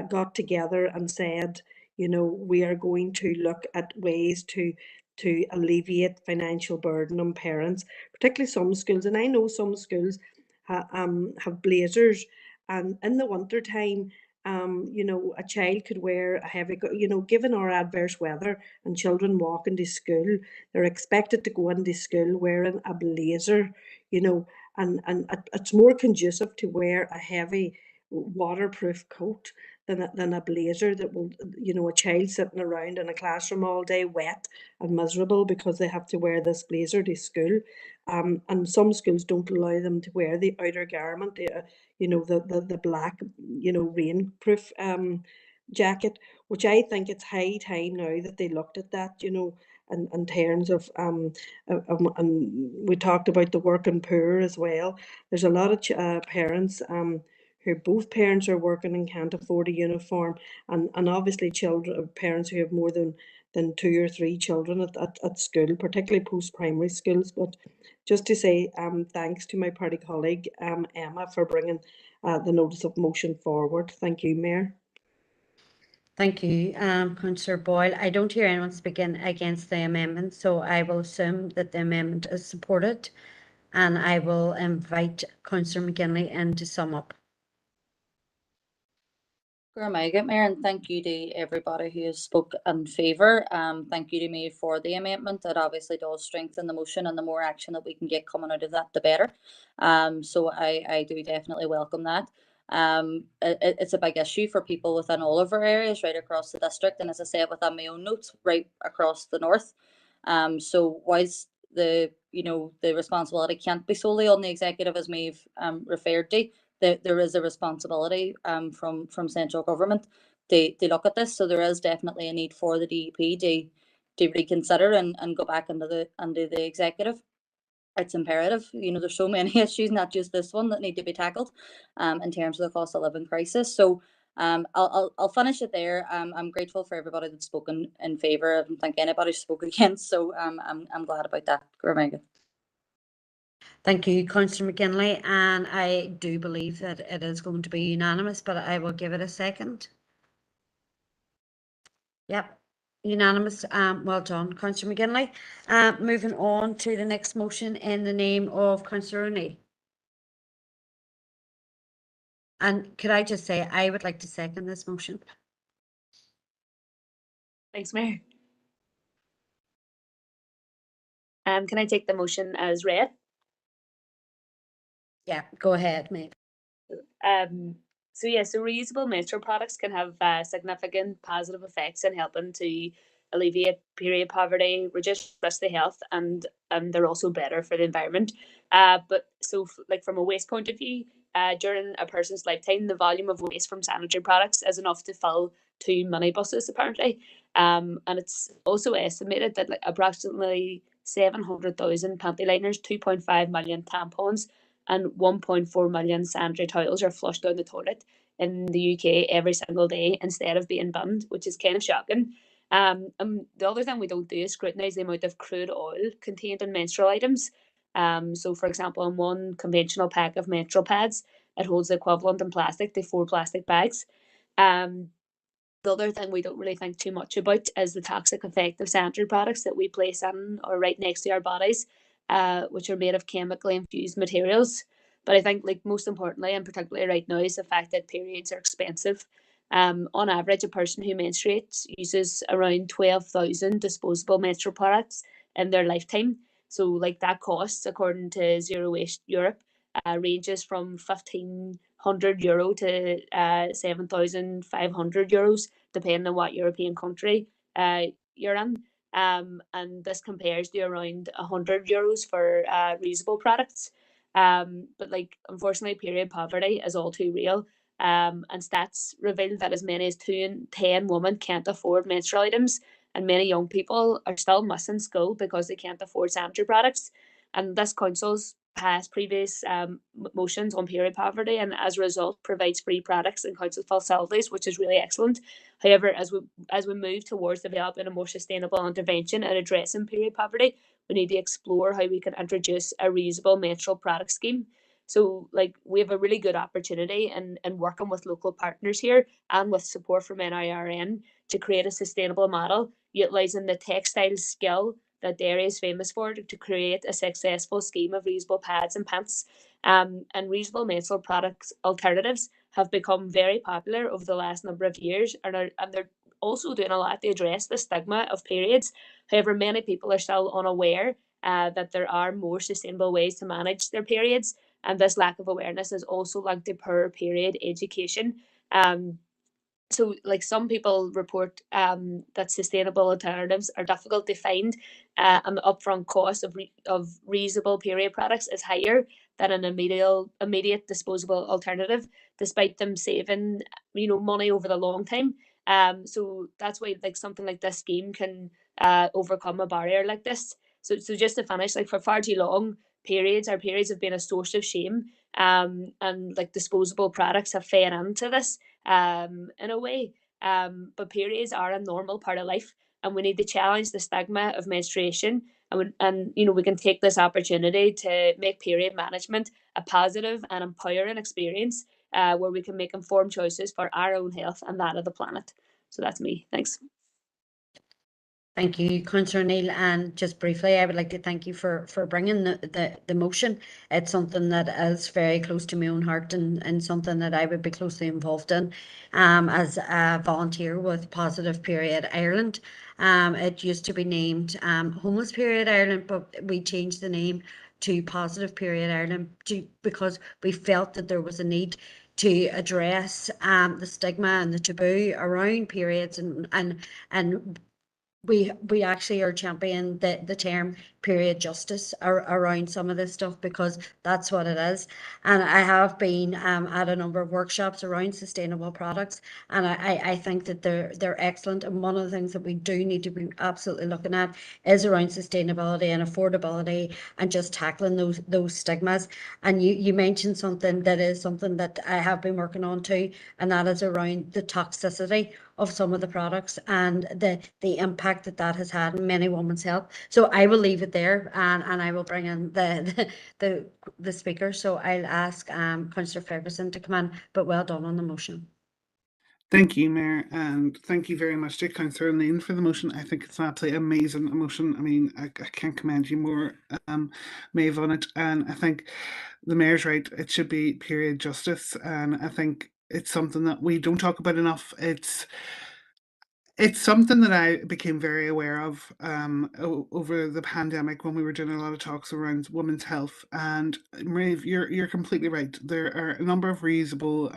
got together and said, you know, we are going to look at ways to alleviate financial burden on parents, particularly some schools. And I know some schools have blazers, and in the winter time, you know, a child could wear a heavy, you know, given our adverse weather and children walking to school, they're expected to go into school wearing a blazer, you know, and it's more conducive to wear a heavy waterproof coat than a blazer that will, you know, a child sitting around in a classroom all day wet and miserable because they have to wear this blazer to school. And some schools don't allow them to wear the outer garment, you know, the black, you know, rainproof jacket, which I think it's high time now that they looked at that, you know, in terms of and we talked about the working poor as well. There's a lot of parents who both parents are working and can't afford a uniform, and obviously children, parents who have more than 2 or 3 children at school, particularly post-primary schools. But just to say thanks to my party colleague Emma for bringing the notice of motion forward. Thank you, Mayor. Thank you, Councillor Boyle. I don't hear anyone speaking against the amendment, so I will assume that the amendment is supported, and I will invite Councillor McGinley in to sum up. Mayor, and thank you to everybody who has spoke in favour. Thank you to me for the amendment. It obviously does strengthen the motion, and the more action that we can get coming out of that, the better. So I do definitely welcome that. It's a big issue for people within all of our areas right across the district, and as I said within my own notes, right across the north. So whilst the responsibility can't be solely on the executive, as Maeve referred to, there is a responsibility from central government to look at this. So there is definitely a need for the DEP to reconsider and go back into the executive. It's imperative. You know, there's so many issues, not just this one, that need to be tackled in terms of the cost of living crisis. So I'll finish it there. I'm grateful for everybody that's spoken in favour. I don't think anybody spoke against, so I'm glad about that. Gormaga. Thank you, Councillor McGinley, and I do believe that it is going to be unanimous, but I will give it a second. Yep, unanimous. Well done, Councillor McGinley. Moving on to the next motion in the name of Councillor O'Neill. And could I just say, I would like to second this motion. Thanks, Mayor. Can I take the motion as read? Yeah, go ahead, mate. So reusable menstrual products can have significant positive effects in helping to alleviate period poverty, reduce risk to health, and they're also better for the environment. But like from a waste point of view, during a person's lifetime, the volume of waste from sanitary products is enough to fill 2 minibuses apparently. And it's also estimated that like approximately 700,000 panty liners, 2.5 million tampons, and 1.4 million sanitary towels are flushed down the toilet in the UK every single day instead of being banned, which is kind of shocking. The other thing we don't do is scrutinise the amount of crude oil contained in menstrual items. So, for example, in one conventional pack of menstrual pads, it holds the equivalent in plastic to 4 plastic bags. The other thing we don't really think too much about is the toxic effect of sanitary products that we place in or right next to our bodies, which are made of chemically infused materials. But I think, like, most importantly, and particularly right now, is the fact that periods are expensive. On average, a person who menstruates uses around 12,000 disposable menstrual products in their lifetime. So, like, that cost, according to Zero Waste Europe, ranges from €1,500 to 7,500 euros, depending on what European country you're in. And this compares to around €100 for reusable products. But like, unfortunately, period poverty is all too real. And stats reveal that as many as 2 in 10 women can't afford menstrual items, and many young people are still missing school because they can't afford sanitary products. And this council's passed previous motions on period poverty, and as a result provides free products in council facilities, which is really excellent. However, as we move towards developing a more sustainable intervention and addressing period poverty, we need to explore how we can introduce a reusable menstrual product scheme. So, like, we have a really good opportunity in working with local partners here and with support from NIRN to create a sustainable model utilising the textile skill that Derry is famous for to create a successful scheme of reusable pads and pants. And reusable menstrual products alternatives have become very popular over the last number of years, and they're also doing a lot to address the stigma of periods. However, many people are still unaware that there are more sustainable ways to manage their periods, and this lack of awareness is also linked to poor period education. So, like, some people report that sustainable alternatives are difficult to find, and the upfront cost of reusable period products is higher than an immediate disposable alternative, despite them saving money over the long time. So that's why, like, something like this scheme can overcome a barrier like this. So just to finish, like, for far too long, our periods have been a source of shame, and like disposable products have fed into this in a way. But periods are a normal part of life, and we need to challenge the stigma of menstruation. And we can take this opportunity to make period management a positive and empowering experience, where we can make informed choices for our own health and that of the planet. So that's me. Thanks. Thank you, Councillor Neil. And just briefly, I would like to thank you for bringing the motion. It's something that is very close to my own heart, and something that I would be closely involved in as a volunteer with Positive Period Ireland. It used to be named Homeless Period Ireland, but we changed the name to Positive Period Ireland because we felt that there was a need to address the stigma and the taboo around periods and we actually are championing the term period justice around some of this stuff, because that's what it is. And I have been at a number of workshops around sustainable products, and I think that they're excellent. And one of the things that we do need to be absolutely looking at is around sustainability and affordability, and just tackling those stigmas. And you mentioned something that is something that I have been working on too, and that is around the toxicity of some of the products and the impact that has had in many women's health. So I will leave it there, and I will bring in the speaker. So I'll ask Councillor Ferguson to come in, but well done on the motion. Thank you, Mayor, and thank you very much to Councillor Lane for the motion. I think it's an absolutely amazing motion. I mean, I can't commend you more, Maeve, on it. And I think the Mayor's right. It should be period justice. And I think it's something that we don't talk about enough. It's something that I became very aware of over the pandemic when we were doing a lot of talks around women's health. And Maeve, you're completely right. There are a number of reusable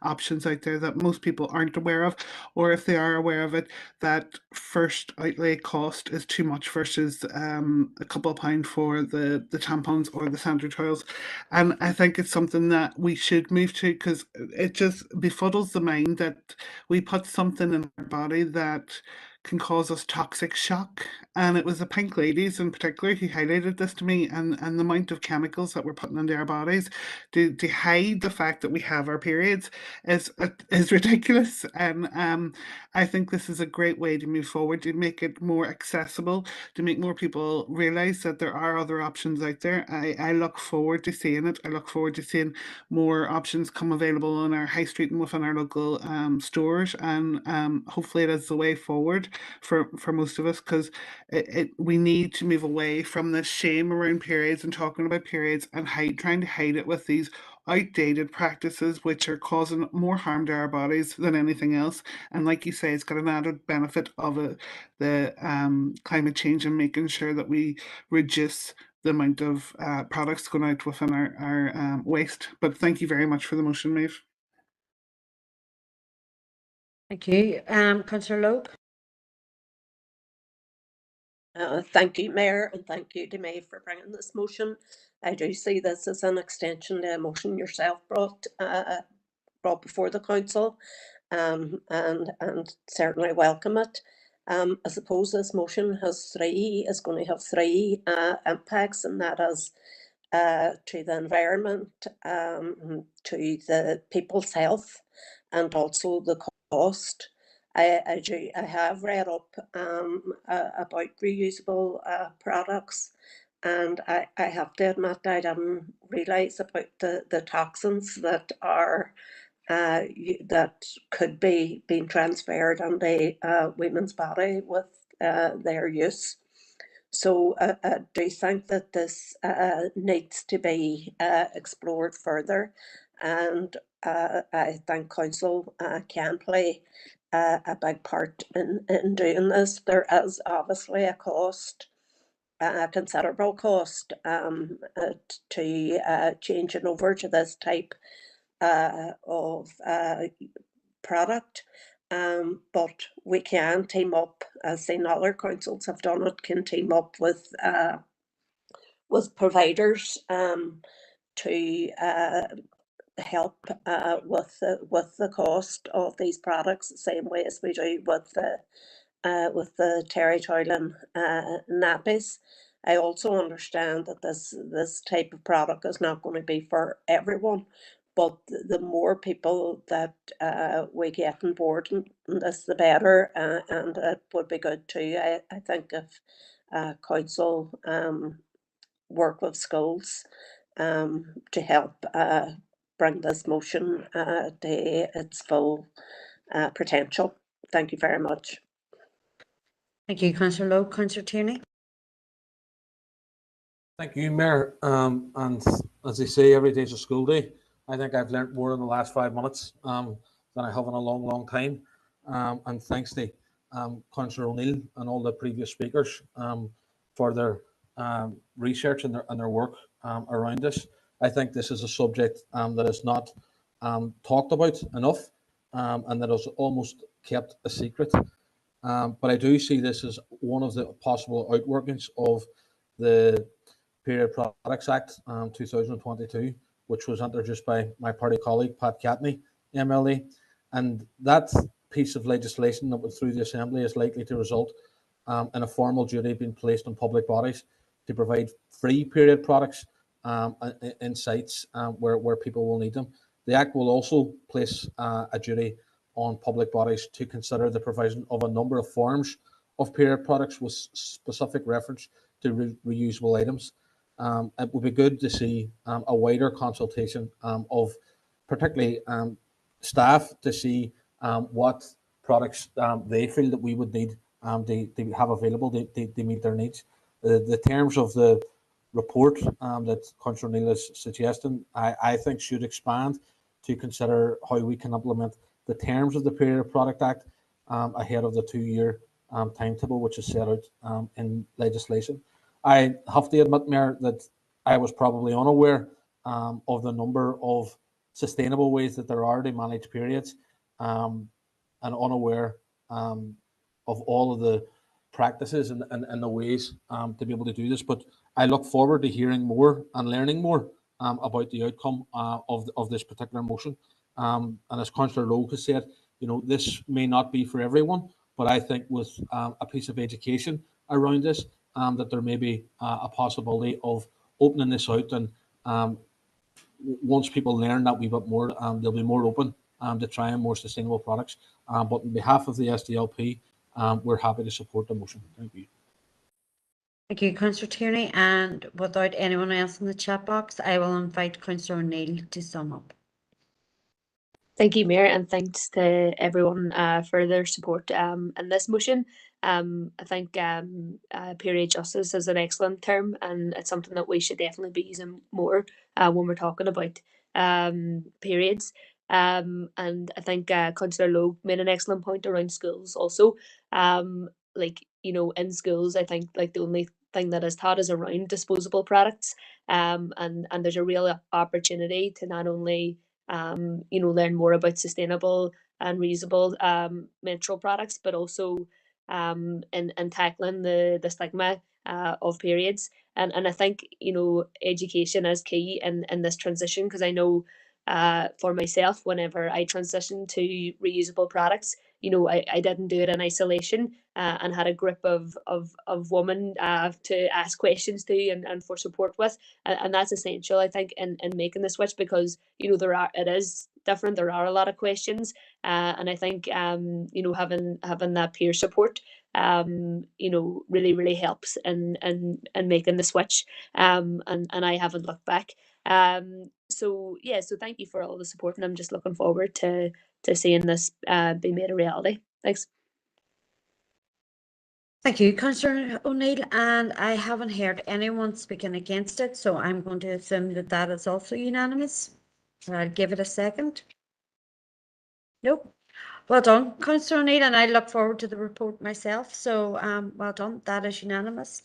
options out there that most people aren't aware of, or if they are aware of it, that first outlay cost is too much versus a couple of pounds for the tampons or the sanitary towels. And I think it's something that we should move to, because it just befuddles the mind that we put something in our body that can cause us toxic shock. And it was the Pink Ladies in particular who highlighted this to me, and the amount of chemicals that we're putting into our bodies to hide the fact that we have our periods is ridiculous. And I think this is a great way to move forward, to make it more accessible, to make more people realize that there are other options out there. I look forward to seeing it. I look forward to seeing more options come available on our high street and within our local stores, and hopefully it is the way forward for most of us, because we need to move away from this shame around periods and talking about periods and trying to hide it with these outdated practices which are causing more harm to our bodies than anything else. And like you say, it's got an added benefit of the climate change and making sure that we reduce the amount of products going out within our waste. But thank you very much for the motion, Maeve. Thank you. Councillor Logue. Thank you, Mayor, and thank you to Maeve for bringing this motion. I do see this as an extension to a motion yourself brought before the council, and certainly welcome it. I suppose this motion is going to have three impacts, and that is to the environment, to the people's health, and also the cost. I have read up about reusable products, and I have to admit I didn't realise about the toxins that are that could be being transferred on the women's body with their use. So I do think that this needs to be explored further, and I think council can play a big part in doing this. There is obviously a cost, a considerable cost to changing over to this type of product. But we can team up, as seen other councils have done it, can team up with providers to help with the cost of these products, the same way as we do with the terry towel and nappies. I also understand that this type of product is not going to be for everyone, but the more people that we get on board in this, the better, and it would be good too. I think if council work with schools to help bring this motion to its full potential. Thank you very much. Thank you, Councillor Lowe. Councillor Tierney. Thank you, Mayor. And as they say, every day's a school day. I think I've learnt more in the last 5 minutes than I have in a long, long time. And thanks to Councillor O'Neill and all the previous speakers for their research and their work around this. I think this is a subject that is not talked about enough and that is almost kept a secret. But I do see this as one of the possible outworkings of the Period Products Act 2022, which was introduced by my party colleague Pat Catney, MLA. And that piece of legislation that went through the Assembly is likely to result in a formal duty being placed on public bodies to provide free period products in sites where people will need them. The Act will also place a duty on public bodies to consider the provision of a number of forms of period products with specific reference to reusable items. It would be good to see a wider consultation of particularly staff to see what products they feel that we would need to have available to meet their needs. The terms of the report that Councillor Neil is suggesting, I think should expand to consider how we can implement the terms of the Period Product Act ahead of the 2-year timetable which is set out in legislation. I have to admit, Mayor, that I was probably unaware of the number of sustainable ways that there are to manage periods and unaware of all of the practices and the ways to be able to do this. But I look forward to hearing more and learning more about the outcome of this particular motion. And as Councillor Lowe has said, you know, this may not be for everyone, but I think with a piece of education around this, that there may be a possibility of opening this out, and once people learn that wee bit more, they'll be more open to trying more sustainable products. But on behalf of the SDLP, we're happy to support the motion. Thank you. Thank you, Councillor Tierney. And without anyone else in the chat box, I will invite Councillor O'Neill to sum up. Thank you, Mayor, and thanks to everyone for their support in this motion. I think period justice is an excellent term, and it's something that we should definitely be using more when we're talking about periods. And I think Councillor Lowe made an excellent point around schools also. Like, you know, in schools, I think like the only thing that is taught is around disposable products. And there's a real opportunity to not only you know, learn more about sustainable and reusable menstrual products, but also in tackling the stigma of periods. And I think, you know, education is key in this transition, because I know for myself, whenever I transitioned to reusable products, you know, I didn't do it in isolation and had a group of women to ask questions to and for support with. And that's essential, I think, in making the switch, because, you know, it is different. There are a lot of questions. And I think, you know, having that peer support, you know, really helps in making the switch. And I haven't looked back. So yeah, so thank you for all the support, and I'm just looking forward to seeing this be made a reality. Thanks. Thank you, Councillor O'Neill, and I haven't heard anyone speaking against it, so I'm going to assume that that is also unanimous. I'll give it a second. Nope. Well done, Councillor O'Neill, and I look forward to the report myself. So well done, that is unanimous.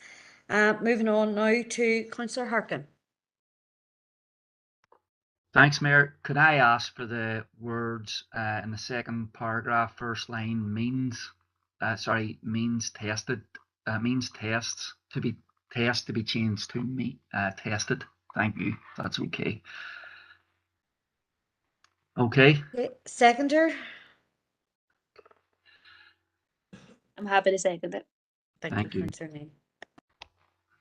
Moving on now to Councillor Harkin. Thanks, Mayor. Could I ask for the words in the second paragraph, first line, means tested, means tests to be changed to tested. Thank you. That's okay. Okay. Seconder. I'm happy to second it. Thank you. Councillor O'Neill.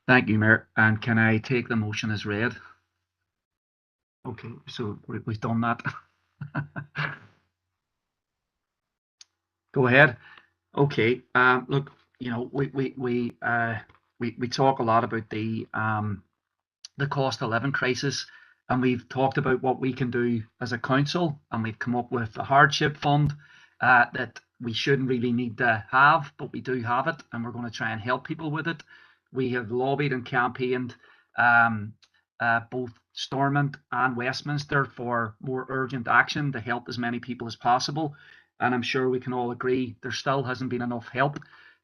Thank you, Mayor. And can I take the motion as read? Okay, so we've done that. Go ahead. Okay. Look, you know, we talk a lot about the cost of living crisis, and we've talked about what we can do as a council, and we've come up with a hardship fund that we shouldn't really need to have, but we do have it, and we're going to try and help people with it. We have lobbied and campaigned both Stormont and Westminster for more urgent action to help as many people as possible. And I'm sure we can all agree there still hasn't been enough help,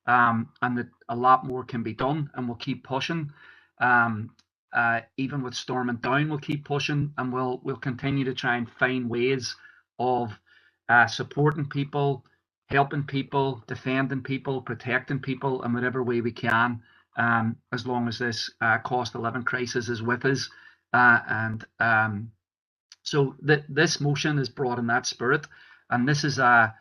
and that a lot more can be done, and we'll keep pushing. Even with Stormont down, we'll keep pushing, and we'll continue to try and find ways of supporting people, helping people, defending people, protecting people in whatever way we can, as long as this cost of living crisis is with us. So this motion is brought in that spirit, and this is a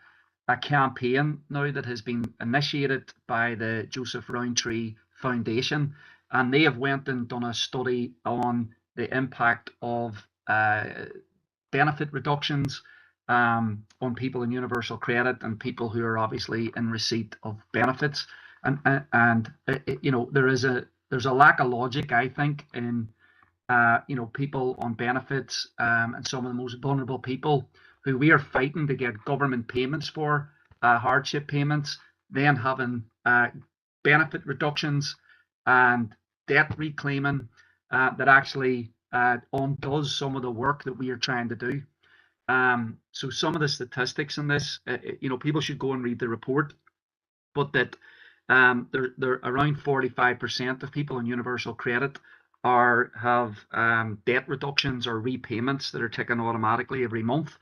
campaign now that has been initiated by the Joseph Rowntree Foundation, and they have went and done a study on the impact of benefit reductions on people in universal credit and people who are obviously in receipt of benefits, and you know, there's a lack of logic, I think, in you know, people on benefits and some of the most vulnerable people who we are fighting to get government payments for, hardship payments, then having benefit reductions and debt reclaiming that actually undoes some of the work that we are trying to do. So some of the statistics in this, you know, people should go and read the report, but that there around 45% of people on universal credit have debt reductions or repayments that are taken automatically every month,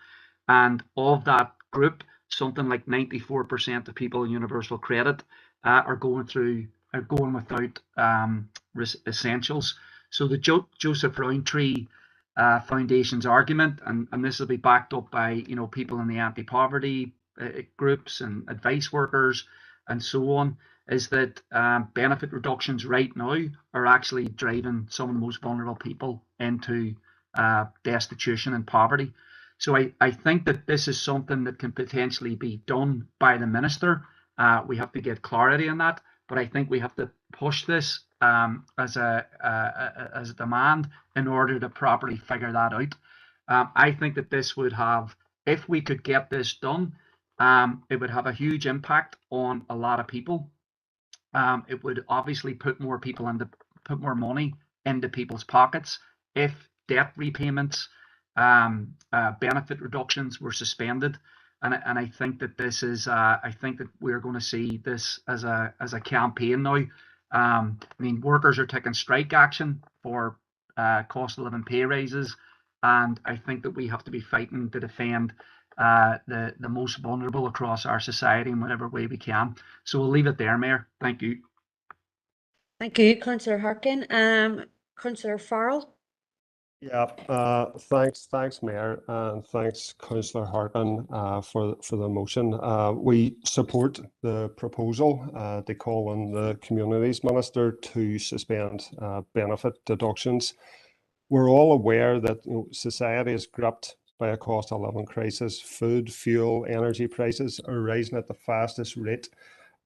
and of that group, something like 94% of people in universal credit are going without essentials. So the Joseph Rowntree Foundation's argument, and this will be backed up by, you know, people in the anti-poverty groups and advice workers and so on, is that benefit reductions right now are actually driving some of the most vulnerable people into destitution and poverty. So I think that this is something that can potentially be done by the minister. We have to get clarity on that, but I think we have to push this as a demand in order to properly figure that out. I think that this would have, if we could get this done, it would have a huge impact on a lot of people. It would obviously put more more money into people's pockets if debt repayments, benefit reductions were suspended, and I think that this is I think that we're going to see this as a campaign now. I mean, workers are taking strike action for cost of living pay raises, and I think that we have to be fighting to defend the most vulnerable across our society in whatever way we can. So we'll leave it there, Mayor. Thank you. Thank you, Councillor Harkin. Councillor Farrell. Yeah, thanks, Mayor, and thanks, Councillor Harkin, for the motion. We support the proposal to call on the Communities Minister to suspend benefit deductions. We're all aware that, you know, society is gripped by a cost of living crisis. Food, fuel, energy prices are rising at the fastest rate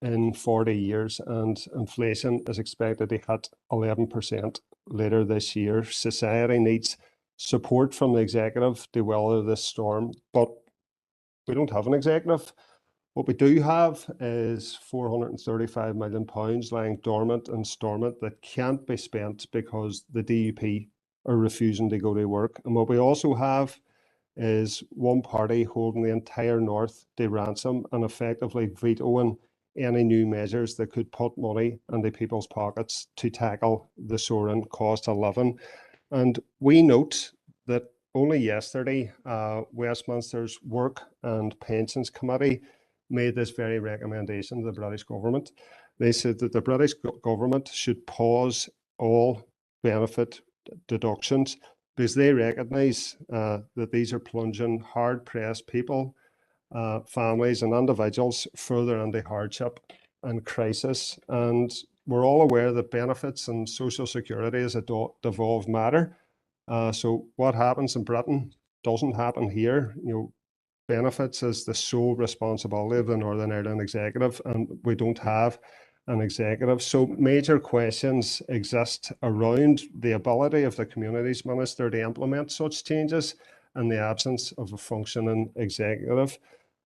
in 40 years, and inflation is expected to hit 11% later this year. Society needs support from the executive to weather this storm, but we don't have an executive. What we do have is £435 million lying dormant in Stormont that can't be spent because the DUP are refusing to go to work. And what we also have is one party holding the entire North to ransom and effectively vetoing any new measures that could put money into people's pockets to tackle the soaring cost of living. And we note that only yesterday, Westminster's Work and Pensions Committee made this very recommendation to the British government. They said that the British government should pause all benefit deductions because they recognise that these are plunging hard-pressed people, families and individuals further into hardship and crisis. And we're all aware that benefits and social security as a devolved matter. So what happens in Britain doesn't happen here. You know, benefits is the sole responsibility of the Northern Ireland executive, and we don't have an executive. So major questions exist around the ability of the Communities Minister to implement such changes in the absence of a functioning executive.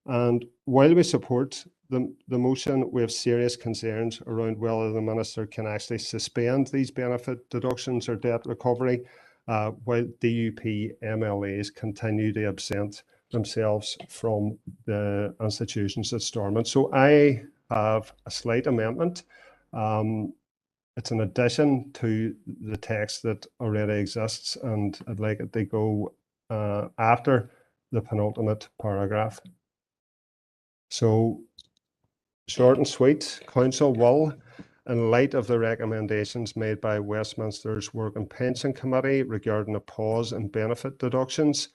And while we support the motion, we have serious concerns around whether the Minister can actually suspend these benefit deductions or debt recovery while DUP MLAs continue to absent themselves from the institutions at Stormont. So I have a slight amendment. It's an addition to the text that already exists, and I'd like it to go after the penultimate paragraph. So, short and sweet, Council will, in light of the recommendations made by Westminster's Work and Pension Committee regarding a pause in benefit deductions,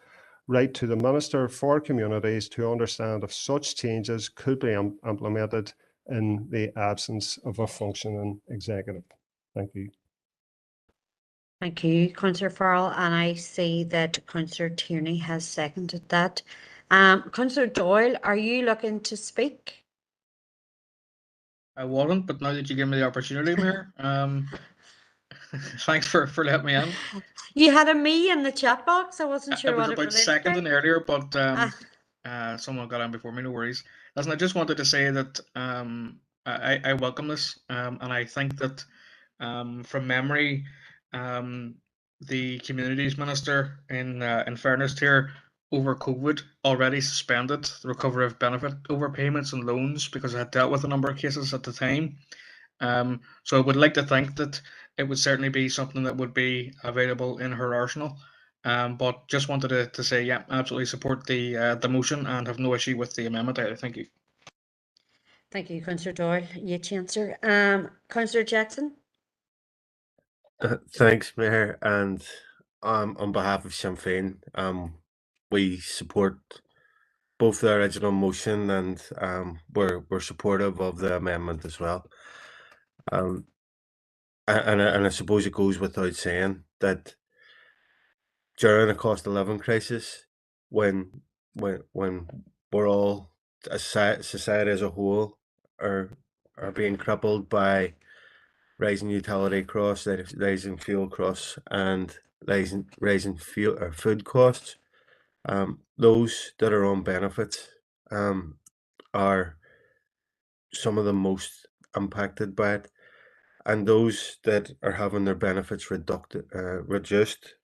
write to the Minister for Communities to understand if such changes could be implemented in the absence of a functioning executive. Thank you. Thank you, Councillor Farrell, and I see that Councillor Tierney has seconded that. Councillor Doyle, are you looking to speak? I wasn't, but now that you give me the opportunity, Mayor, thanks for letting me in. You had a me in the chat box. I wasn't It sure was what it about related to. seconding earlier, but Ah. someone got on before me, no worries. Listen, I just wanted to say that I welcome this, and I think that from memory, the Communities Minister, in fairness here, over COVID already suspended the recovery of benefit overpayments and loans because I had dealt with a number of cases at the time. So I would like to think that it would certainly be something that would be available in her arsenal. But just wanted to say, yeah, absolutely support the motion and have no issue with the amendment either. Thank you. Thank you, Councillor Doyle. You answer. Councillor Jackson. Thanks, Mayor, and on behalf of Sinn Féin, we support both the original motion and we're supportive of the amendment as well. And I suppose it goes without saying that during a cost of living crisis, when we're all, as society as a whole, are being crippled by rising utility costs, rising fuel costs, and rising fuel or food costs, those that are on benefits are some of the most impacted by it, and those that are having their benefits reduced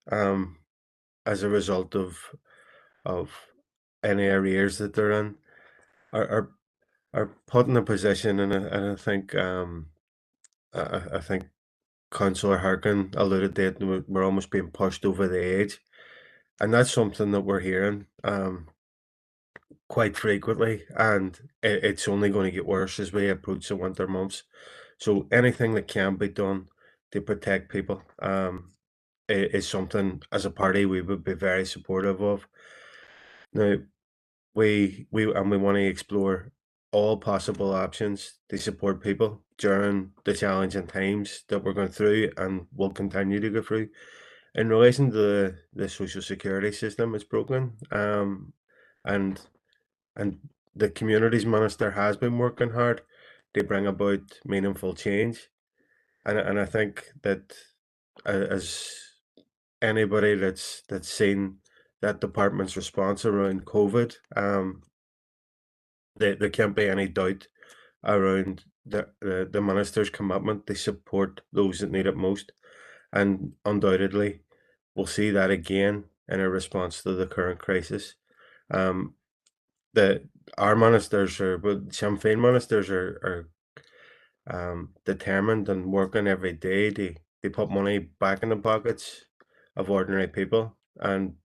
as a result of any arrears that they're in are put in a position, and I think I think Councillor Harkin alluded to it, we're almost being pushed over the edge, and that's something that we're hearing quite frequently, and it's only going to get worse as we approach the winter months. So anything that can be done to protect people is something as a party we would be very supportive of. Now we want to explore all possible options to support people during the challenging times that we're going through and will continue to go through. In relation to the social security system, it's broken, and the Communities Minister has been working hard to bring about meaningful change, and I think that as anybody that's seen that department's response around COVID, there can't be any doubt around the minister's commitment to support those that need it most, and undoubtedly we'll see that again in a response to the current crisis. Our ministers but Sinn Féin ministers are determined and working every day to put money back in the pockets of ordinary people, and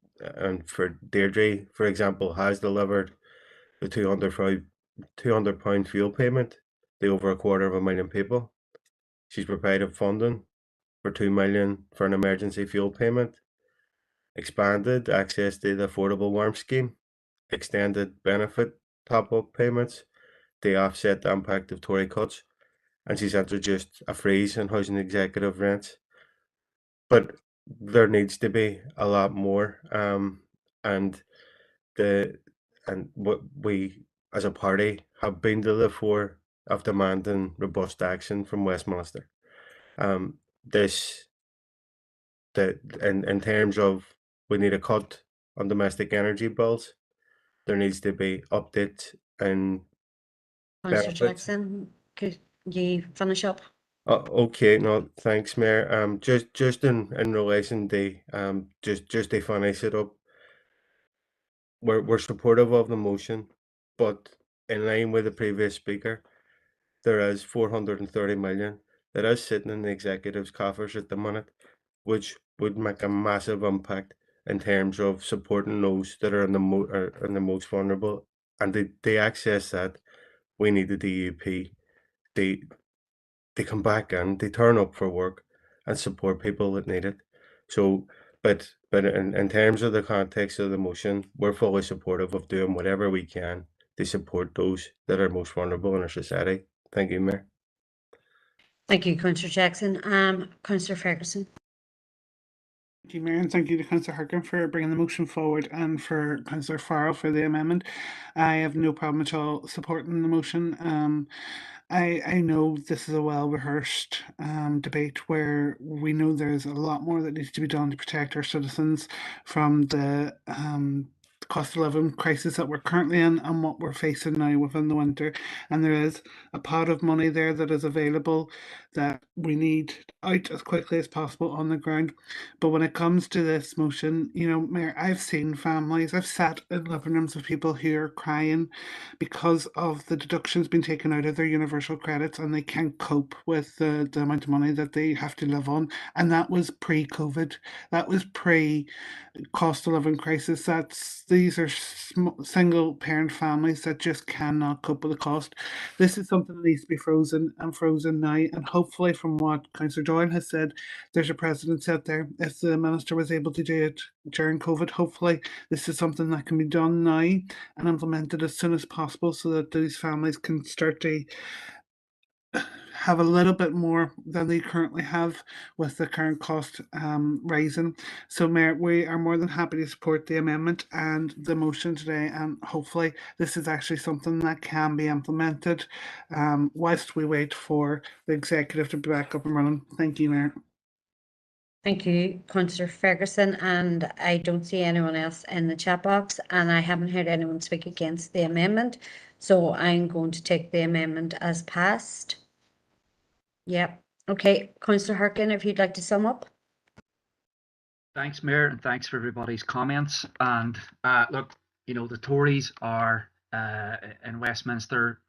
for Deirdre, for example, has delivered the £200 fuel payment to over 250,000 people. She's provided funding for 2 million for an emergency fuel payment, expanded access to the affordable warmth scheme, extended benefit top-up payments to offset the impact of Tory cuts, and she's introduced a freeze in housing executive rents. But there needs to be a lot more, and what we as a party have been to the fore of demanding robust action from Westminster. In terms of, we need a cut on domestic energy bills. There needs to be updates in Councillor benefits. Jackson, could you finish up? Okay, no, thanks, Mayor. Just in relation to just to finish it up, we're supportive of the motion, but in line with the previous speaker, there is 430 million that is sitting in the executive's coffers at the minute, which would make a massive impact in terms of supporting those that are in the most vulnerable, and they access that, we need the DUP. They come back and they turn up for work and support people that need it. So, but in terms of the context of the motion, we're fully supportive of doing whatever we can to support those that are most vulnerable in our society. Thank you, Mayor. Thank you, Councillor Jackson. Councillor Ferguson. Thank you, Mayor, and thank you to Councillor Harkin for bringing the motion forward and for Councillor Farrell for the amendment. I have no problem at all supporting the motion. I know this is a well-rehearsed debate where we know there's a lot more that needs to be done to protect our citizens from the cost of living crisis that we're currently in and what we're facing now within the winter. And there is a pot of money there that is available that we need out as quickly as possible on the ground. But when it comes to this motion, you know, Mayor, I've seen families, I've sat in living rooms with people who are crying because of the deductions being taken out of their universal credits and they can't cope with the amount of money that they have to live on. And that was pre-COVID. That was pre-cost of living crisis. These are single parent families that just cannot cope with the cost. This is something that needs to be frozen and frozen now. And hopefully, from what Councillor Doyle has said, there's a precedent out there. If the Minister was able to do it during COVID, hopefully this is something that can be done now and implemented as soon as possible so that these families can start to have a little bit more than they currently have with the current cost rising. So, Mayor, we are more than happy to support the amendment and the motion today, and hopefully this is actually something that can be implemented whilst we wait for the executive to be back up and running. Thank you, Mayor. Thank you, Councillor Ferguson, and I don't see anyone else in the chat box, and I haven't heard anyone speak against the amendment, so I'm going to take the amendment as passed. Yep. Okay, Councillor Harkin, if you'd like to sum up. Thanks, Mayor, and thanks for everybody's comments. And look, you know, the Tories are in Westminster,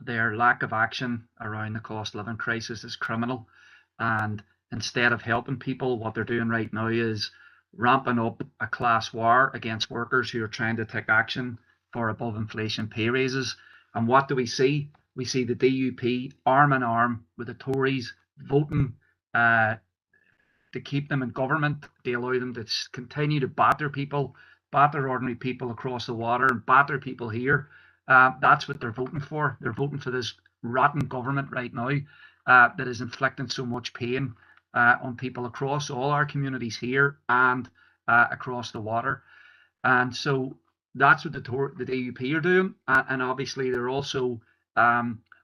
their lack of action around the cost of living crisis is criminal. And instead of helping people, what they're doing right now is ramping up a class war against workers who are trying to take action for above inflation pay raises. And what do we see? We see the DUP arm in arm with the Tories voting to keep them in government, to allow them to continue to batter people, batter ordinary people across the water, and batter people here. That's what they're voting for. They're voting for this rotten government right now that is inflicting so much pain on people across all our communities here and across the water. And so that's what the DUP are doing. And obviously they're also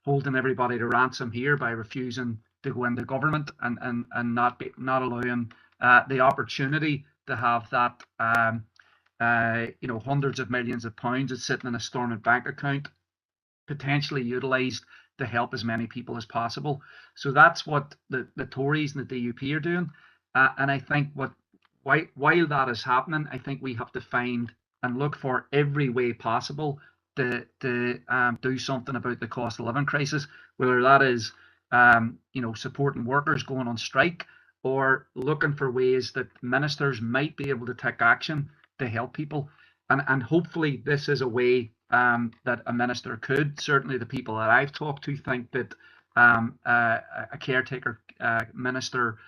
holding everybody to ransom here by refusing to go into government and not allowing the opportunity to have that you know, hundreds of millions of pounds that's sitting in a stormont bank account potentially utilised to help as many people as possible. So that's what the Tories and the DUP are doing. And I think while that is happening, I think we have to find and look for every way possible to do something about the cost of living crisis, whether that is you know, supporting workers going on strike or looking for ways that ministers might be able to take action to help people. And hopefully this is a way that a minister could. Certainly the people that I've talked to think that a caretaker minister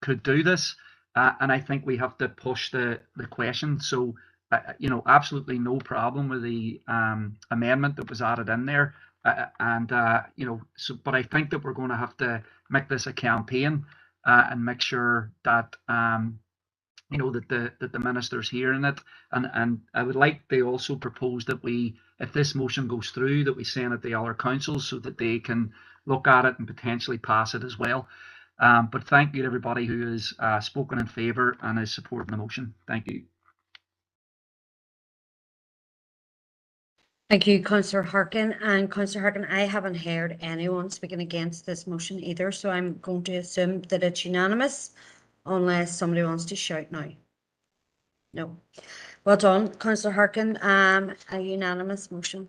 could do this. And I think we have to push the question. So, you know, absolutely no problem with the amendment that was added in there. You know, so, but I think that we're going to have to make this a campaign and make sure that you know, that the minister's hearing it, and I would like they also propose that we, if this motion goes through, that we send it to other councils so that they can look at it and potentially pass it as well. But thank you to everybody who has spoken in favour and is supporting the motion. Thank you. Thank you, Councillor Harkin. And Councillor Harkin, I haven't heard anyone speaking against this motion either, so I'm going to assume that it's unanimous unless somebody wants to shout now. No. Well done, Councillor Harkin. A unanimous motion.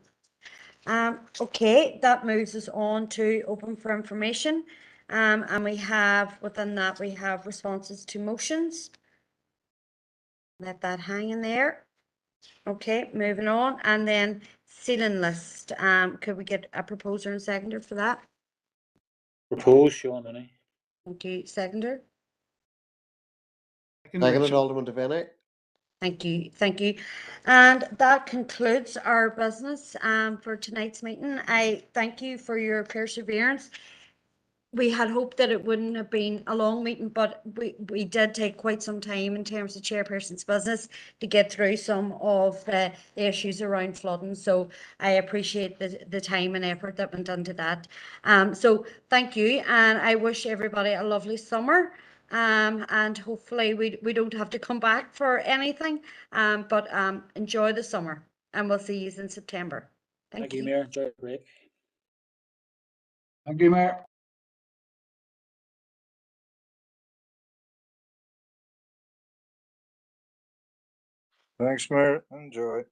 Okay, that moves us on to open for information. And we have, within that, we have responses to motions. Let that hang in there. Okay, moving on, and then ceiling list. Could we get a proposer and seconder for that? Propose, Sean Mooney. Thank you, seconder. Seconded, Alderman Devaney. Thank you, thank you. And that concludes our business for tonight's meeting. I thank you for your perseverance. We had hoped that it wouldn't have been a long meeting, but we did take quite some time in terms of chairperson's business to get through some of the issues around flooding. So I appreciate the time and effort that went into that. So thank you, and I wish everybody a lovely summer. And hopefully we don't have to come back for anything. But enjoy the summer, and we'll see you in September. Thank you, Mayor. Enjoy the break. Thank you, Mayor. Thanks, Mayor. Enjoy.